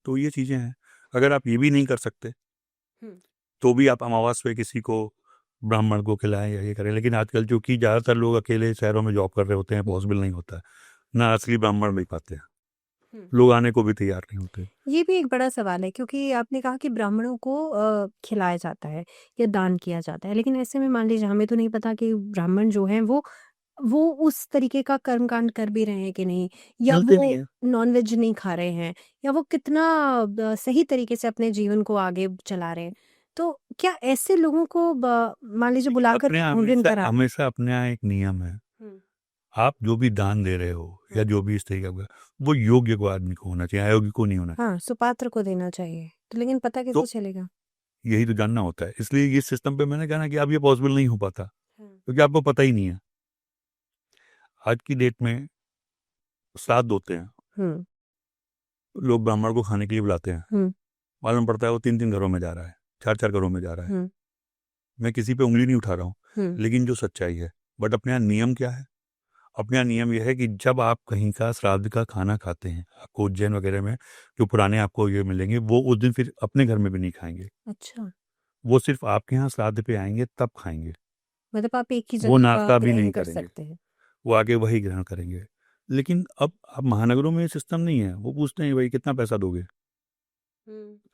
तो ये चीज़ें हैं। अगर आप ये भी नहीं कर सकते तो भी आप अमावस पे किसी को, ब्राह्मण को खिलाएं या ये करें, लेकिन आजकल चूंकि ज़्यादातर लोग अकेले शहरों में जॉब कर रहे होते हैं, पॉसिबल नहीं होता है, ना असली ब्राह्मण मिल पाते हैं, लोग आने को भी तैयार नहीं होते। ये भी एक बड़ा सवाल है, क्योंकि आपने कहा कि ब्राह्मणों को खिलाया जाता है या दान किया जाता है, लेकिन ऐसे में मान लीजिए हमें तो नहीं पता कि ब्राह्मण जो हैं वो उस तरीके का कर्मकांड कर भी रहे हैं कि नहीं, या चलते वो नहीं है। नॉनवेज नहीं खा रहे हैं, या वो कितना सही तरीके से अपने जीवन को आगे चला रहे हैं। तो क्या ऐसे लोगों को मान लीजिए बुलाकर अपने यहाँ मुंडन करा। हमेशा अपने यहाँ एक नियम है, आप जो भी दान दे रहे हो या जो भी इस तरीके का, वो योग्य को आदमी को होना चाहिए, अयोग्य को नहीं होना चाहिए। हाँ, सुपात्र को देना चाहिए, तो लेकिन पता कैसे तो चलेगा? यही तो जानना होता है, इसलिए ये सिस्टम पे मैंने कहा ना कि अब ये पॉसिबल नहीं हो पाता, क्योंकि आपको पता ही नहीं है। आज की डेट में श्राद्ध होते हैं, लोग ब्राह्मण को खाने के लिए बुलाते हैं, मालूम पड़ता है वो 3-3 घरों में जा रहा है, 4-4 घरों में जा रहा है। मैं किसी पे उंगली नहीं उठा रहा हूँ, लेकिन जो सच्चाई है, बट अपने यहाँ नियम क्या है? अपने यहाँ नियम यह है कि जब आप कहीं का श्राद्ध का खाना खाते हैं, आपको उज्जैन वगैरह में जो पुराने आपको ये मिलेंगे, वो उस दिन फिर अपने घर में भी नहीं खाएंगे। अच्छा। वो सिर्फ आपके यहाँ श्राद्ध पे आएंगे तब खाएंगे, मतलब आप एक ही वो जगह का नाश्ता भी ग्रहण नहीं कर करेंगे, सकते हैं। वो आगे वही ग्रहण करेंगे। लेकिन अब महानगरों में ये सिस्टम नहीं है, वो पूछते हैं भाई कितना पैसा दोगे।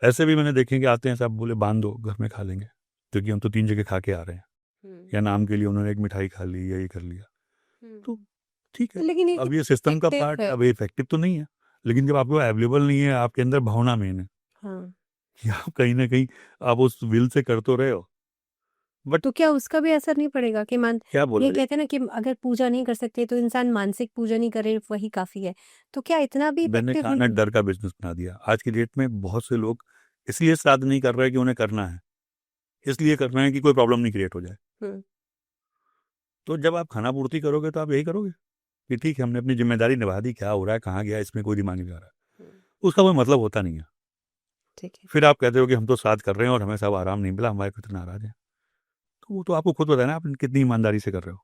ऐसे भी मैंने देखे कि आते हैं, सब बोले बांध दो, घर में खा लेंगे, क्योंकि हम तो 3 जगह खा के आ रहे हैं, या नाम के लिए उन्होंने एक मिठाई खा ली या ये कर लिया। तो ठीक है, लेकिन अब ये सिस्टम का पार्ट, अब ये इफेक्टिव तो नहीं है, लेकिन जब आपको अवेलेबल नहीं है, आपके अंदर भावना मेन है। हाँ। कि आप कहीं ना कहीं आप उस विल से कर तो रहे हो, बट तो क्या उसका भी असर नहीं पड़ेगा कि क्या बोल ये रहे कहते हैं ना कि अगर पूजा नहीं कर सकते तो इंसान मानसिक पूजा नहीं करे वही काफी है, तो क्या इतना भी मैंने इफेक्टिव कहा नहीं? ना, डर का बिजनेस बना दिया। आज की डेट में बहुत से लोग इसलिए श्राद्ध नहीं कर रहे कि उन्हें करना है, इसलिए कर रहे हैं कि कोई प्रॉब्लम नहीं क्रिएट हो जाए। तो जब आप खाना पूर्ति करोगे तो आप यही करोगे कि ठीक है, हमने अपनी जिम्मेदारी निभा दी, क्या हो रहा है कहाँ गया इसमें कोई दिमाग नहीं लगा रहा, उसका कोई मतलब होता नहीं है। ठीक है। फिर आप कहते हो कि हम तो श्राद्ध कर रहे हैं और हमें सब आराम नहीं मिला, हमारे कितने नाराज हैं। तो वो तो आपको खुद पता है ना, आप कितनी ईमानदारी से कर रहे हो।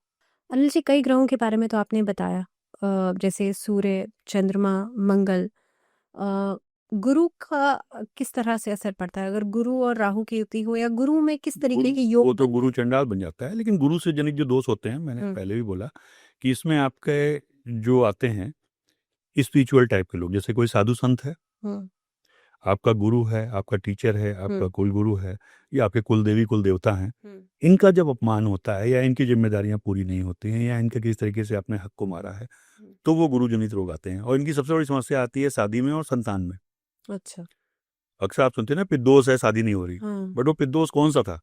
अनिल जी, कई ग्रहों के बारे में तो आपने बताया, जैसे सूर्य, चंद्रमा, मंगल, अ, गुरु का किस तरह से असर पड़ता है अगर गुरु और राहु की युति हो, या गुरु में किस तरीके के वो योग तो गुरु चंडाल बन जाता है। लेकिन गुरु से जनित जो दोष होते हैं, मैंने पहले भी बोला कि इसमें आपके जो आते हैं स्पिरिचुअल टाइप के लोग, जैसे कोई साधु संत है, आपका गुरु है, आपका टीचर है, आपका कुल गुरु है, या आपके कुल देवी कुल देवता हैं, इनका जब अपमान होता है या इनकी जिम्मेदारियां पूरी नहीं होती हैं या इनके किस तरीके से आपने हक को मारा है, तो वो गुरु जनित रोग आते हैं। और इनकी सबसे बड़ी समस्या आती है शादी में और संतान में। अच्छा। अक्सर आप सुनते हैं ना, पिद्दोष है, शादी नहीं हो रही। बट वो पिद्दोष कौन सा था?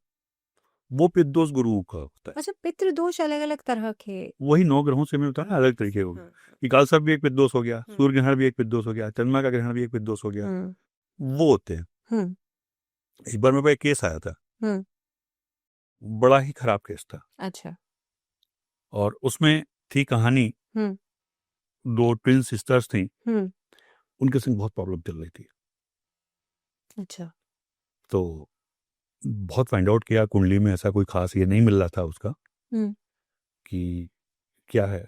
वो पिद्दोष गुरु का होता है। अच्छा, पितृदोष अलग अलग तरह के। वही 9 ग्रहों से मैं बताया, अलग तरीके हो गए कि कालसर्प भी एक पिद्दोष हो गया, सूर्य ग्रहण भी एक पिद्दोष हो गया, चंद्रमा का ग्रहण भी एक पिद्दोष हो गया। वो होते हैं। इस बार मेरे पास एक केस आया था, बड़ा ही खराब केस था। अच्छा। और उसमें थी कहानी, 2 ट्विन सिस्टर्स थी, उनके संग बहुत प्रॉब्लम चल रही थी। अच्छा। तो बहुत फाइंड आउट किया, कुंडली में ऐसा कोई खास ये नहीं मिल रहा था उसका कि क्या है।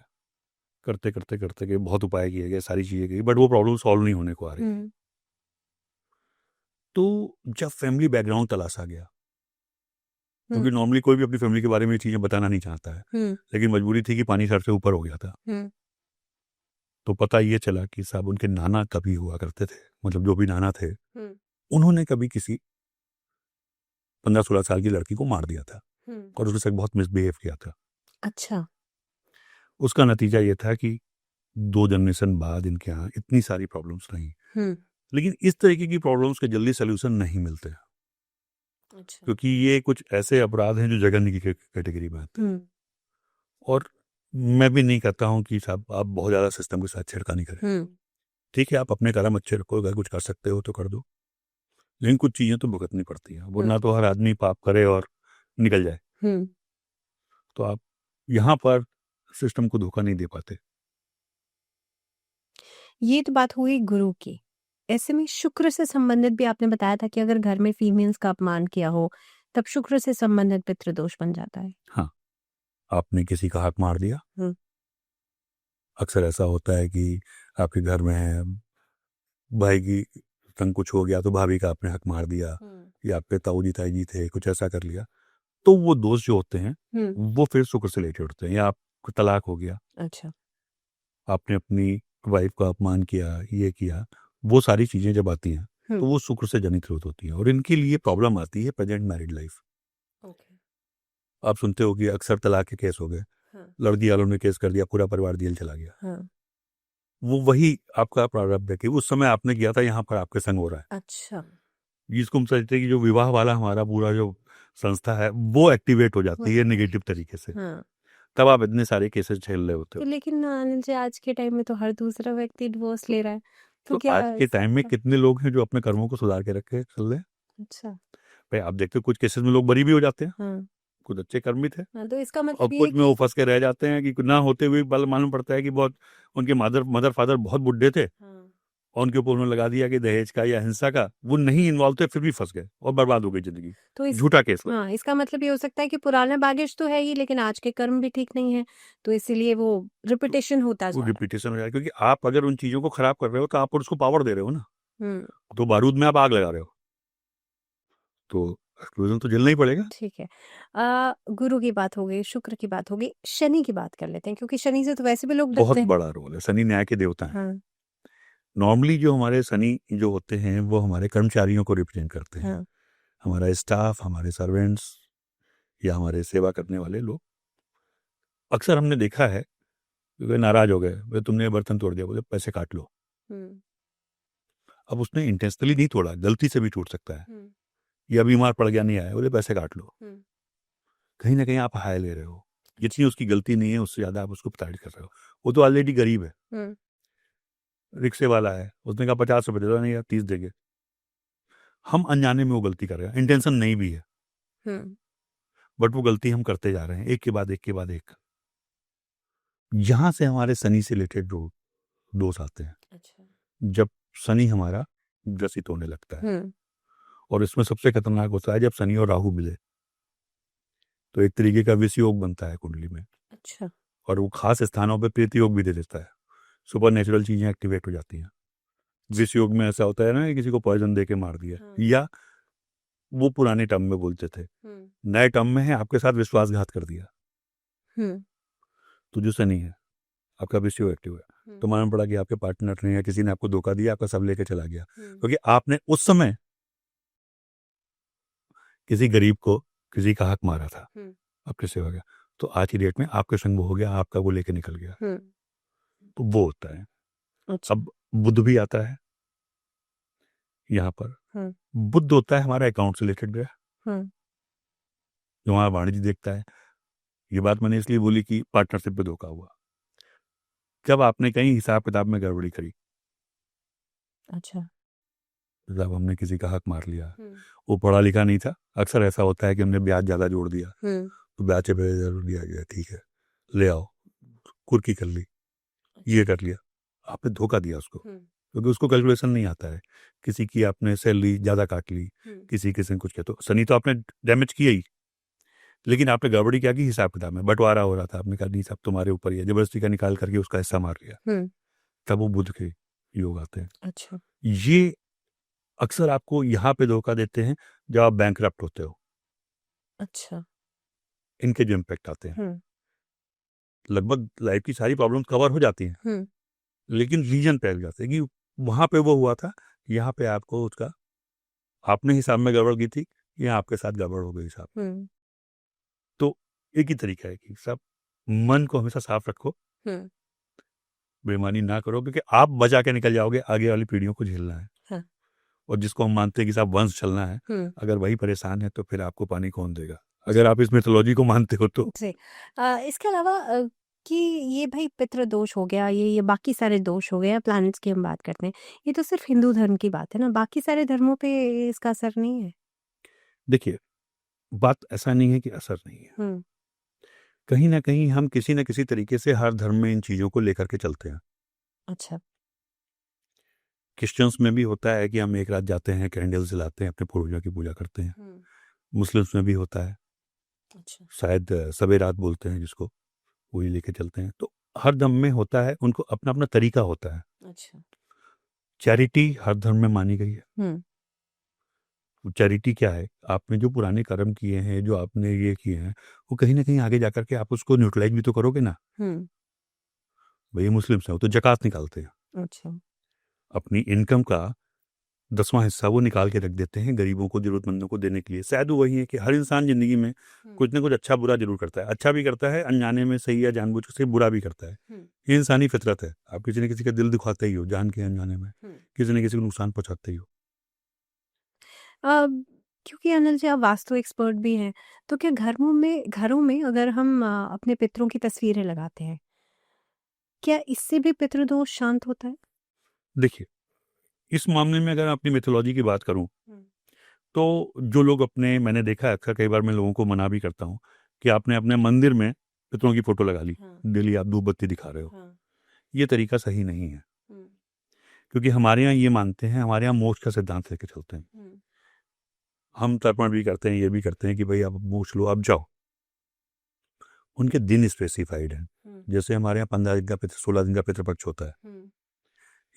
करते करते करते गए, बहुत उपाय किए गए, सारी चीजें की, बट वो प्रॉब्लम सॉल्व नहीं होने को आ रही। तो जब फैमिली बैकग्राउंड तलाशा गया, क्योंकि नॉर्मली कोई भी अपनी फैमिली के बारे में चीजें बताना नहीं चाहता है, लेकिन मजबूरी थी कि पानी सर से ऊपर हो गया था। तो पता ये चला कि साहब उनके नाना कभी हुआ करते थे, मतलब जो भी नाना थे, उन्होंने कभी किसी 15-16 साल की लड़की को मार दिया था और उसके साथ बहुत मिसबिहेव किया था। अच्छा। उसका नतीजा ये था कि 2 जनरेशन बाद इनके यहाँ इतनी सारी प्रॉब्लम्स रही। लेकिन इस तरीके की प्रॉब्लम्स के जल्दी सोल्यूशन नहीं मिलते। अच्छा। क्योंकि ये कुछ ऐसे अपराध हैं जो जघन्य की कैटेगरी में आते हैं। और मैं भी नहीं कहता हूँ कि साहब आप बहुत ज़्यादा सिस्टम के साथ छेड़खानी करें। ठीक है, आप अपने कर्म अच्छे रखो, अगर कुछ कर सकते हो तो कर दो, लेकिन कुछ चीज़ें तो भुगतनी पड़ती हैं, वरना तो हर आदमी पाप करे और निकल जाए। तो आप यहाँ पर सिस्टम को धोखा नहीं दे पाते। ये तो बात हुई गुरु की। ऐसे में शुक्र से संबंधित भी आपने बताया था कि अगर घर में फीमेल्स का अपमान किया हो तब शुक्र से संबंधित पितृदोष बन जाता है। हाँ, आपने किसी का हक मार दिया। अक्सर ऐसा होता है कि आपके घर में है, भाई की संग कुछ हो गया तो भाभी का आपने हक मार दिया, या आपके ताऊ जी ताई जी थे, कुछ ऐसा कर लिया, तो वो दोष जो होते हैं वो फिर शुक्र से रिलेटेड होते हैं। या आपको तलाक हो गया, अच्छा, आपने अपनी वाइफ का अपमान किया, ये किया, वो सारी चीजें जब आती हैं तो वो शुक्र से जनित होती हैं और इनके लिए प्रॉब्लम आती है प्रेजेंट मैरिड लाइफ। आप सुनते हो कि अक्सर तलाक के केस हो गए, लड़की वालों ने केस कर दिया, पूरा परिवार जेल चला गया। वो वही आपका प्रारब्ध है कि उस समय आपने किया था, यहाँ पर आपके संग हो रहा है। अच्छा। जिसको हम समझते हैं कि जो विवाह वाला हमारा पूरा जो संस्था है वो एक्टिवेट हो जाती है नेगेटिव तरीके से। तब आप इतने सारे केसेस झेल रहे होते हो। लेकिन अनिल जी, आज के टाइम में तो हर दूसरा व्यक्ति डिवोर्स ले रहा है, तो क्या आज के टाइम में कितने लोग हैं जो अपने कर्मों को सुधार के रखे चल रहे हैं? अच्छा। भाई आप देखते हो कुछ केसेस में लोग बरी भी हो जाते हैं, कुछ अच्छे कर्म भी थे, तो इसका मतलब और कुछ में वो फंस के रह जाते हैं कि ना होते हुए बल मालूम पड़ता है कि बहुत उनके मदर फादर बहुत बुढ़े थे और उनके ऊपर उन्होंने लगा दिया कि दहेज का या हिंसा का, वो नहीं इन्वॉल्व थे, फिर भी फंस गए और बर्बाद हो गई जिंदगी। तो झूठा केस। हाँ, इसका मतलब ये हो सकता है कि पुराना बैगेज तो है ही, लेकिन आज के कर्म भी ठीक नहीं है, तो इसीलिए वो रिपीटेशन होता है। वो रिपीटेशन हो जाए, क्योंकि आप अगर उन चीजों को खराब कर रहे हो तो आप उसको पावर दे रहे हो ना। तो बारूद में आप आग लगा रहे हो, तो एक्सप्लोजन तो झेलना ही पड़ेगा। ठीक है। गुरु की बात हो गई, शुक्र की बात हो गई, शनि की बात कर लेते हैं, क्योंकि शनि से तो वैसे भी लोग बहुत डरते हैं। बड़ा रोल है, शनि न्याय के देवता हैं। नॉर्मली जो हमारे शनि जो होते हैं वो हमारे कर्मचारियों को रिप्रेजेंट करते हैं। हमारा स्टाफ, हमारे सर्वेंट्स या हमारे सेवा करने वाले लोग। अक्सर हमने देखा है कि नाराज हो गए, भाई तुमने बर्तन तोड़ दिया, बोले पैसे काट लो। अब उसने इंटेंशनली नहीं तोड़ा, गलती से भी टूट सकता है, या बीमार पड़ गया नहीं आया, बोले पैसे काट लो। कहीं ना कहीं आप हाय ले रहे हो, जितनी उसकी गलती नहीं है उससे ज़्यादा आप उसको प्रताड़ित कर रहे हो। वो तो ऑलरेडी गरीब है, रिक्शे वाला है, उसने कहा 50 रुपये दे दो, नहीं यार 30 देंगे। हम अनजाने में वो गलती कर रहे हैं, इंटेंशन नहीं भी है, बट वो गलती हम करते जा रहे हैं एक के बाद एक के बाद एक। यहाँ से हमारे शनि से रिलेटेड दोष आते हैं। अच्छा। जब शनि हमारा ग्रसित होने लगता है, और इसमें सबसे खतरनाक होता है जब शनि और राहु मिले, तो एक तरीके का विष योग बनता है कुंडली में। अच्छा। और वो खास स्थानों पे प्रीति योग भी दे देता है, सुपर नेचुरल चीजें एक्टिवेट हो जाती हैं। विष योग में ऐसा होता है ना कि किसी को पॉइजन दे के मार दिया, या वो पुराने टर्म में बोलते थे, नए टर्म में है आपके साथ विश्वासघात कर दिया। तो जो शनि है आपका विष योग एक्टिव है, तो मालूम पड़ा कि आपके पार्टनर ने या किसी ने आपको धोखा दिया, आपका सब लेके चला गया, क्योंकि आपने उस समय किसी गरीब को किसी का हक मारा था, अब किसी हो गया, तो आज की डेट में आपके संग वो हो गया, आपका वो लेके निकल गया, तो वो होता है। अच्छा। अब बुध भी आता है यहाँ पर। बुध होता है हमारा अकाउंट से रिलेटेड ग्रह, जो हमारा वाणिज्य देखता है। ये बात मैंने इसलिए बोली कि पार्टनरशिप पे धोखा हुआ, जब आपने कहीं हिसाब किताब में गड़बड़ी करी। अच्छा। जब हमने किसी का हक मार लिया, वो पढ़ा लिखा नहीं था, अक्सर ऐसा होता है कि हमने ब्याज ज्यादा जोड़ दिया, तो ब्याज से पहले जरूर दिया गया, ठीक है ले आओ, कुर्की कर ली, ये कर लिया, आपने धोखा दिया उसको, क्योंकि उसको कैलकुलेशन नहीं आता है। किसी की आपने सैलरी ज्यादा काट ली, किसी ने कुछ किया, तो शनि तो आपने डैमेज किया ही, लेकिन आपने गड़बड़ी क्या की, हिसाब किताब में बंटवारा हो रहा था, आपने कहा नहीं सब तुम्हारे ऊपर ही है, जबरदस्ती का निकाल करके उसका हिस्सा मार लिया, तब वो बुध के योग आते हैं। अच्छा। ये अक्सर आपको यहाँ पे धोखा देते हैं जब आप बैंकरप्ट होते हो। अच्छा। इनके जो इम्पैक्ट आते हैं, लगभग लाइफ की सारी प्रॉब्लम कवर हो जाती हैं, लेकिन रीजन फैल जाते हैं कि वहां पे वो हुआ था, यहाँ पे आपको उसका, आपने हिसाब में गड़बड़ की थी, या आपके साथ गड़बड़ हो गई हिसाब। तो एक ही तरीका है कि सब मन को हमेशा साफ रखो, बेईमानी ना करो, क्योंकि आप बचा के निकल जाओगे, आगे वाली पीढ़ियों को झेलना है। हाँ। और जिसको हम मानते हैं कि साहब वंश चलना है, अगर वही परेशान है तो फिर आपको पानी कौन देगा, अगर आप इस मिथोलॉजी को मानते हो तो। इसके अलावा कि ये भाई पितृ दोष हो गया, ये बाकी सारे दोष हो गए, प्लैनेट्स की हम बात करते हैं, ये तो सिर्फ हिंदू धर्म की बात है ना, बाकी सारे धर्मों पे इसका असर नहीं है? देखिए, बात ऐसा नहीं है कि असर नहीं है, कहीं ना कहीं हम किसी न किसी तरीके से हर धर्म में इन चीजों को लेकर के चलते हैं। अच्छा। क्रिश्चियंस में भी होता है कि हम एक रात जाते हैं, कैंडल जलाते हैं, अपने पूर्वजों की पूजा करते हैं। मुस्लिम्स में भी होता है। अच्छा। शायद सबे रात बोलते हैं जिसको, वही लेके चलते हैं। तो हर धर्म में होता है, उनको अपना अपना तरीका होता है। अच्छा। चैरिटी हर धर्म में मानी गई है। चैरिटी क्या है, आपने जो पुराने कर्म किए हैं, जो आपने ये किए हैं, वो कहीं ना कहीं आगे जाकर के आप उसको न्यूट्रलाइज भी तो करोगे ना। भाई मुस्लिम्स हैं, वो तो जकात निकालते हैं। अच्छा। अपनी इनकम का 10वां हिस्सा वो निकाल के रख देते हैं गरीबों को, जरूरतमंदों को देने के लिए। शायद वही है कि हर इंसान जिंदगी में कुछ ना कुछ अच्छा बुरा जरूर करता है, अच्छा भी करता है अनजाने में सही या जानबूझ के, बुरा भी करता है। ये इंसानी फितरत है। आप किसी न किसी का दिल दुखाते ही हो, जान के अनजाने में किसी न किसी को नुकसान पहुंचाते ही हो। क्योंकि अनिल जी आप वास्तु एक्सपर्ट भी हैं, तो क्या घरों में अगर हम अपने पितरों की तस्वीरें लगाते हैं, क्या इससे भी पितृदोष शांत होता है? देखिए, इस मामले में अगर अपनी मिथोलॉजी की बात करूं, तो जो लोग अपने, मैंने देखा है अक्सर, कई बार मैं लोगों को मना भी करता हूं कि आपने अपने मंदिर में पितरों की फोटो लगा ली, डेली आप धूप बत्ती दिखा रहे हो, ये तरीका सही नहीं है। क्योंकि हमारे यहाँ ये मानते हैं, हमारे यहाँ मोक्ष का सिद्धांत लेके चलते हैं। हम तर्पण भी करते हैं, ये भी करते हैं कि भाई आप मोक्ष लो, अब जाओ। उनके दिन स्पेसिफाइड हैं। जैसे हमारे यहाँ 15 दिन का 16 दिन का पितृपक्ष होता है,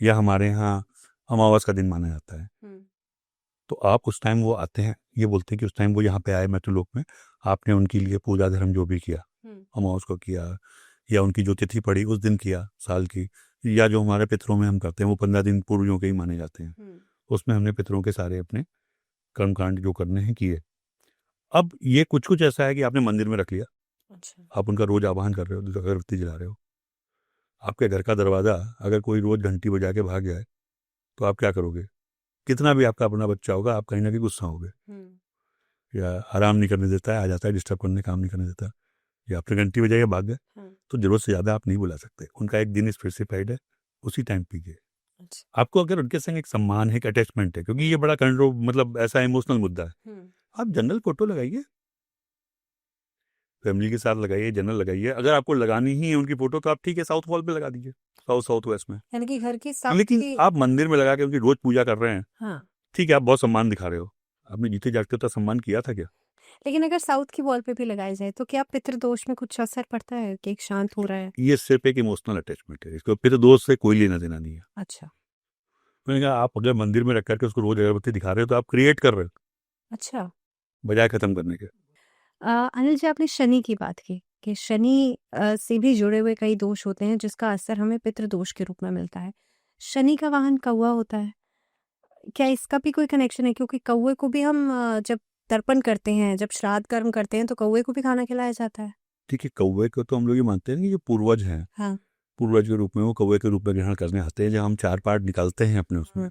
या हमारे यहाँ अमावस का दिन माना जाता है। तो आप उस टाइम वो आते हैं, ये बोलते हैं कि उस टाइम वो यहाँ पे आए मृत्युलोक में, आपने उनके लिए पूजा धर्म जो भी किया, अमावस को किया, या उनकी जो तिथि पड़ी उस दिन किया साल की, या जो हमारे पितरों में हम करते हैं वो 15 दिन पूर्वजों के ही माने जाते हैं। उसमें हमने पितरों के सारे अपने कर्मकांड जो करने हैं किए। अब ये कुछ कुछ ऐसा है कि आपने मंदिर में रख लिया। अच्छा। आप उनका रोज आवाहन कर रहे हो, अगरबत्ती जला रहे हो। आपके घर का दरवाजा अगर कोई रोज घंटी बजा के भाग जाए तो आप क्या करोगे? कितना भी आपका अपना बच्चा होगा, आप कहीं ना कहीं गुस्सा होगे। या आराम नहीं करने देता है, आ जाता है डिस्टर्ब करने, काम नहीं करने देता, या आपने घंटी बजाई या भाग गए, तो जरूरत से ज़्यादा आप नहीं बुला सकते। उनका एक दिन स्पेसिफाइड है, उसी टाइम पीजिए। आपको अगर उनके संग एक सम्मान है, एक अटैचमेंट है, क्योंकि ये बड़ा कंट्रोल मतलब ऐसा इमोशनल मुद्दा है, आप जनरल फोटो लगाइए, फैमिली के साथ लगाइए, जनरल लगाइए। अगर आपको लगानी ही है उनकी फोटो तो आप ठीक है साउथ वॉल पे लगा दीजिए, साउथ वेस्ट में, यानी कि घर की सब लेकिन की... आप मंदिर में लगा के उनकी रोज पूजा कर रहे हैं, हाँ, ठीक है, आप बहुत सम्मान दिखा रहे हो, आपने जीते जागते तो सम्मान किया था क्या? लेकिन अगर साउथ की वॉल पे भी लगाए जाए तो क्या पितृदोष में कुछ असर पड़ता है कि एक शांत हो रहा है? ये सिर्फ एक इमोशनल अटैचमेंट है, इसको फिर दोस्त से कोई लेना देना नहीं है। अच्छा। मैंने कहा आप अगर मंदिर में रख करके उसको रोज अगरबत्ती दिखा रहे हो तो आप क्रिएट कर रहे हो अच्छा। बजाय खत्म करने के। अनिल जी, आपने शनि की बात की कि शनि से भी जुड़े हुए कई दोष होते हैं जिसका असर हमें पितृदोष के रूप में मिलता है। शनि का वाहन कौवा होता है, क्या इसका भी कोई कनेक्शन है? क्योंकि कौवे को भी हम जब तर्पण करते हैं, जब श्राद्ध कर्म करते हैं तो कौवे को भी खाना खिलाया जाता है। ठीक है, कौवे को तो हम लोग ये मानते हैं कि जो पूर्वज हैं, हाँ। पूर्वज के रूप में वो कौवे के रूप में ग्रहण करने आते हैं। जब हम 4 पार्ट निकालते हैं अपने उसमें,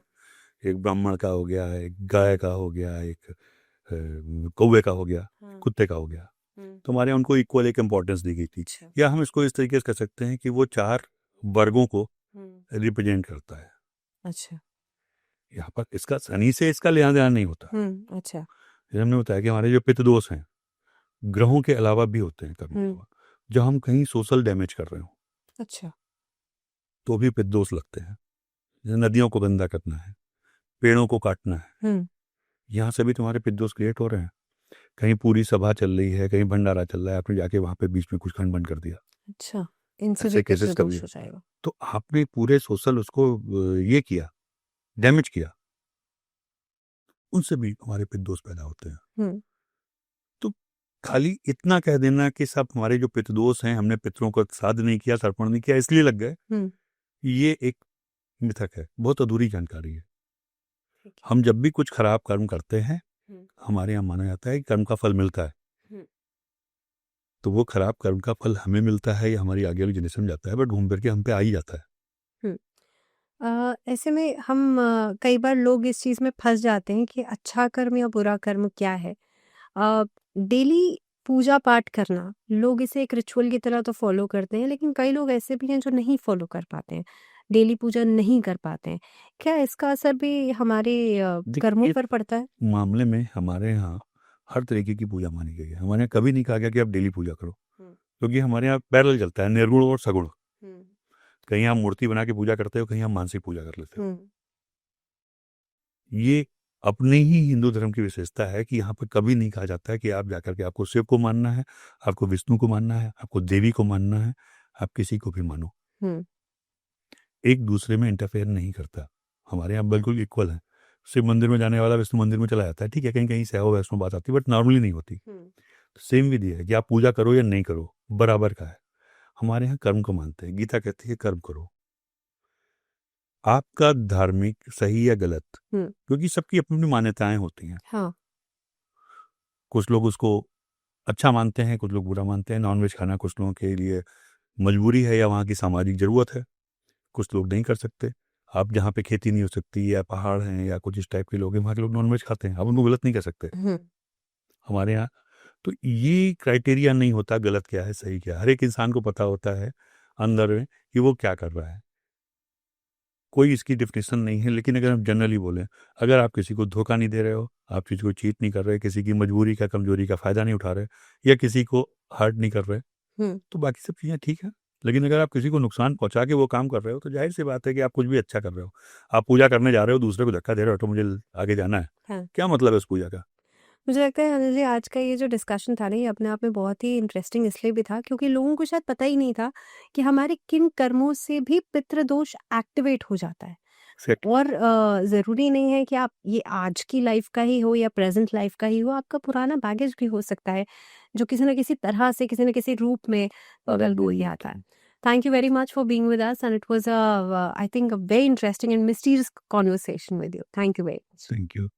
एक ब्राह्मण का हो गया, एक गाय का हो गया, एक कौवे का हो गया, कुत्ते का हो गया, तो हमारे यहाँ उनको इक्वल एक इम्पोर्टेंस दी गई थी। या हम इसको इस तरीके से कर सकते हैं कि वो 4 वर्गों को रिप्रेजेंट करता है। अच्छा। यहाँ पर इसका शनि से इसका लेना देना नहीं होता। अच्छा। जैसे हमने बताया कि हमारे जो पितृदोष हैं ग्रहों के अलावा भी होते हैं कभी कभार, जब हम कहीं सोशल डैमेज कर रहे हो अच्छा। तो भी पितृदोष लगते हैं। जैसे नदियों को गंदा करना है, पेड़ों को काटना है, यहाँ से भी तुम्हारे पितृदोष क्रिएट हो रहे हैं। कहीं पूरी सभा चल रही है, कहीं भंडारा चल रहा है, आपने जाके वहां पे बीच में कुछ खंड बंद कर दिया। अच्छा, इनसे ऐसे भी केसेस पितृदोष कभी हो जाएगा। तो आपने पूरे सोशल उसको ये किया, डैमेज किया, उनसे भी हमारे पितृदोष पैदा होते हैं। तो खाली इतना कह देना कि सब हमारे जो पितृदोष हैं, हमने पितरों को श्राद्ध नहीं किया, तर्पण नहीं किया इसलिए लग गए, ये एक मिथक है, बहुत अधूरी जानकारी है। हम जब भी कुछ खराब कर्म करते हैं, हमारे यहाँ माना जाता है कि कर्म का फल मिलता है, तो वो खराब कर्म का फल हमें मिलता है या हमारी आगे वाली जनरेशन में जाता है, बट घूम फिर के हम पे आ ही जाता है। ऐसे में हम कई बार लोग इस चीज़ में फंस जाते हैं कि अच्छा कर्म या बुरा कर्म क्या है। डेली पूजा पाठ करना, लोग इसे एक रिचुअल की तरह तो फॉलो करते हैं, लेकिन कई लोग ऐसे भी हैं जो नहीं फॉलो कर पाते हैं, डेली पूजा नहीं कर पाते हैं। क्या इसका असर भी हमारे कर्मों पर पड़ता है? मामले में हमारे यहाँ हर तरीके की पूजा मानी गई है। हमारे यहाँ कभी नहीं कहा गया कि आप डेली पूजा करो, क्योंकि हमारे यहाँ पैरेलल चलता है, निर्गुण और सगुण। कहीं आप मूर्ति बना के पूजा करते हो, कहीं आप मानसिक पूजा कर लेते हो। ये अपने ही हिंदू धर्म की विशेषता है कि यहाँ पर कभी नहीं कहा जाता है कि आप जाकर के आपको शिव को मानना है, आपको विष्णु को मानना है, आपको देवी को मानना है, आप किसी को भी मानो, एक दूसरे में इंटरफेयर नहीं करता। हमारे यहाँ बिल्कुल इक्वल है। शिव मंदिर में जाने वाला विष्णु मंदिर में चला जाता है, ठीक है, कहीं कहीं से हो वैष्णो बात आती है, बट नॉर्मली नहीं होती। सेम विधि है कि आप पूजा करो या नहीं करो, बराबर का है। हमारे यहाँ कर्म को मानते हैं, गीता कहती है कर्म करो। आपका धार्मिक सही या गलत, क्योंकि सबकी अपनी अपनी मान्यताएं होती हैं। हाँ। कुछ लोग उसको अच्छा मानते हैं, कुछ लोग बुरा मानते हैं। नॉनवेज खाना कुछ लोगों के लिए मजबूरी है या वहाँ की सामाजिक जरूरत है, कुछ लोग नहीं कर सकते। आप जहाँ पे खेती नहीं हो सकती या पहाड़ हैं या कुछ इस टाइप के लोग हैं, वहाँ के लोग नॉनवेज खाते हैं, आप उनको गलत नहीं कह सकते। हमारे यहाँ तो ये क्राइटेरिया नहीं होता गलत क्या है सही क्या है। हर एक इंसान को पता होता है अंदर में कि वो क्या कर रहा है, कोई इसकी डिफिनेशन नहीं है। लेकिन अगर हम जनरली बोलें, अगर आप किसी को धोखा नहीं दे रहे हो, आप किसी को चीट नहीं कर रहे, किसी की मजबूरी का कमजोरी का फायदा नहीं उठा रहे या किसी को हर्ट नहीं कर रहे, तो बाकी सब चीज़ें ठीक है। लेकिन अगर आप किसी को नुकसान पहुंचा के वो काम कर रहे हो तो जाहिर सी बात है कि आप कुछ भी अच्छा कर रहे हो। आप पूजा करने जा रहे हो, दूसरे को धक्का दे रहे हो तो मुझे आगे जाना है, क्या मतलब है उस पूजा का? मुझे लगता है अनिल जी, आज का ये जो डिस्कशन था ना, ये अपने आप में बहुत ही इंटरेस्टिंग इसलिए भी था क्योंकि लोगों को शायद पता ही नहीं था कि हमारे किन कर्मों से भी पितृदोष एक्टिवेट हो जाता है। और ज़रूरी नहीं है कि आप ये आज की लाइफ का ही हो या प्रेजेंट लाइफ का ही हो, आपका पुराना बैगेज भी हो सकता है जो किसी न किसी तरह से, किसी न किसी रूप में बोल आता है। Thank you very much for being with us, and it was I think a very interesting and mysterious conversation with you. Thank you very much. Thank you.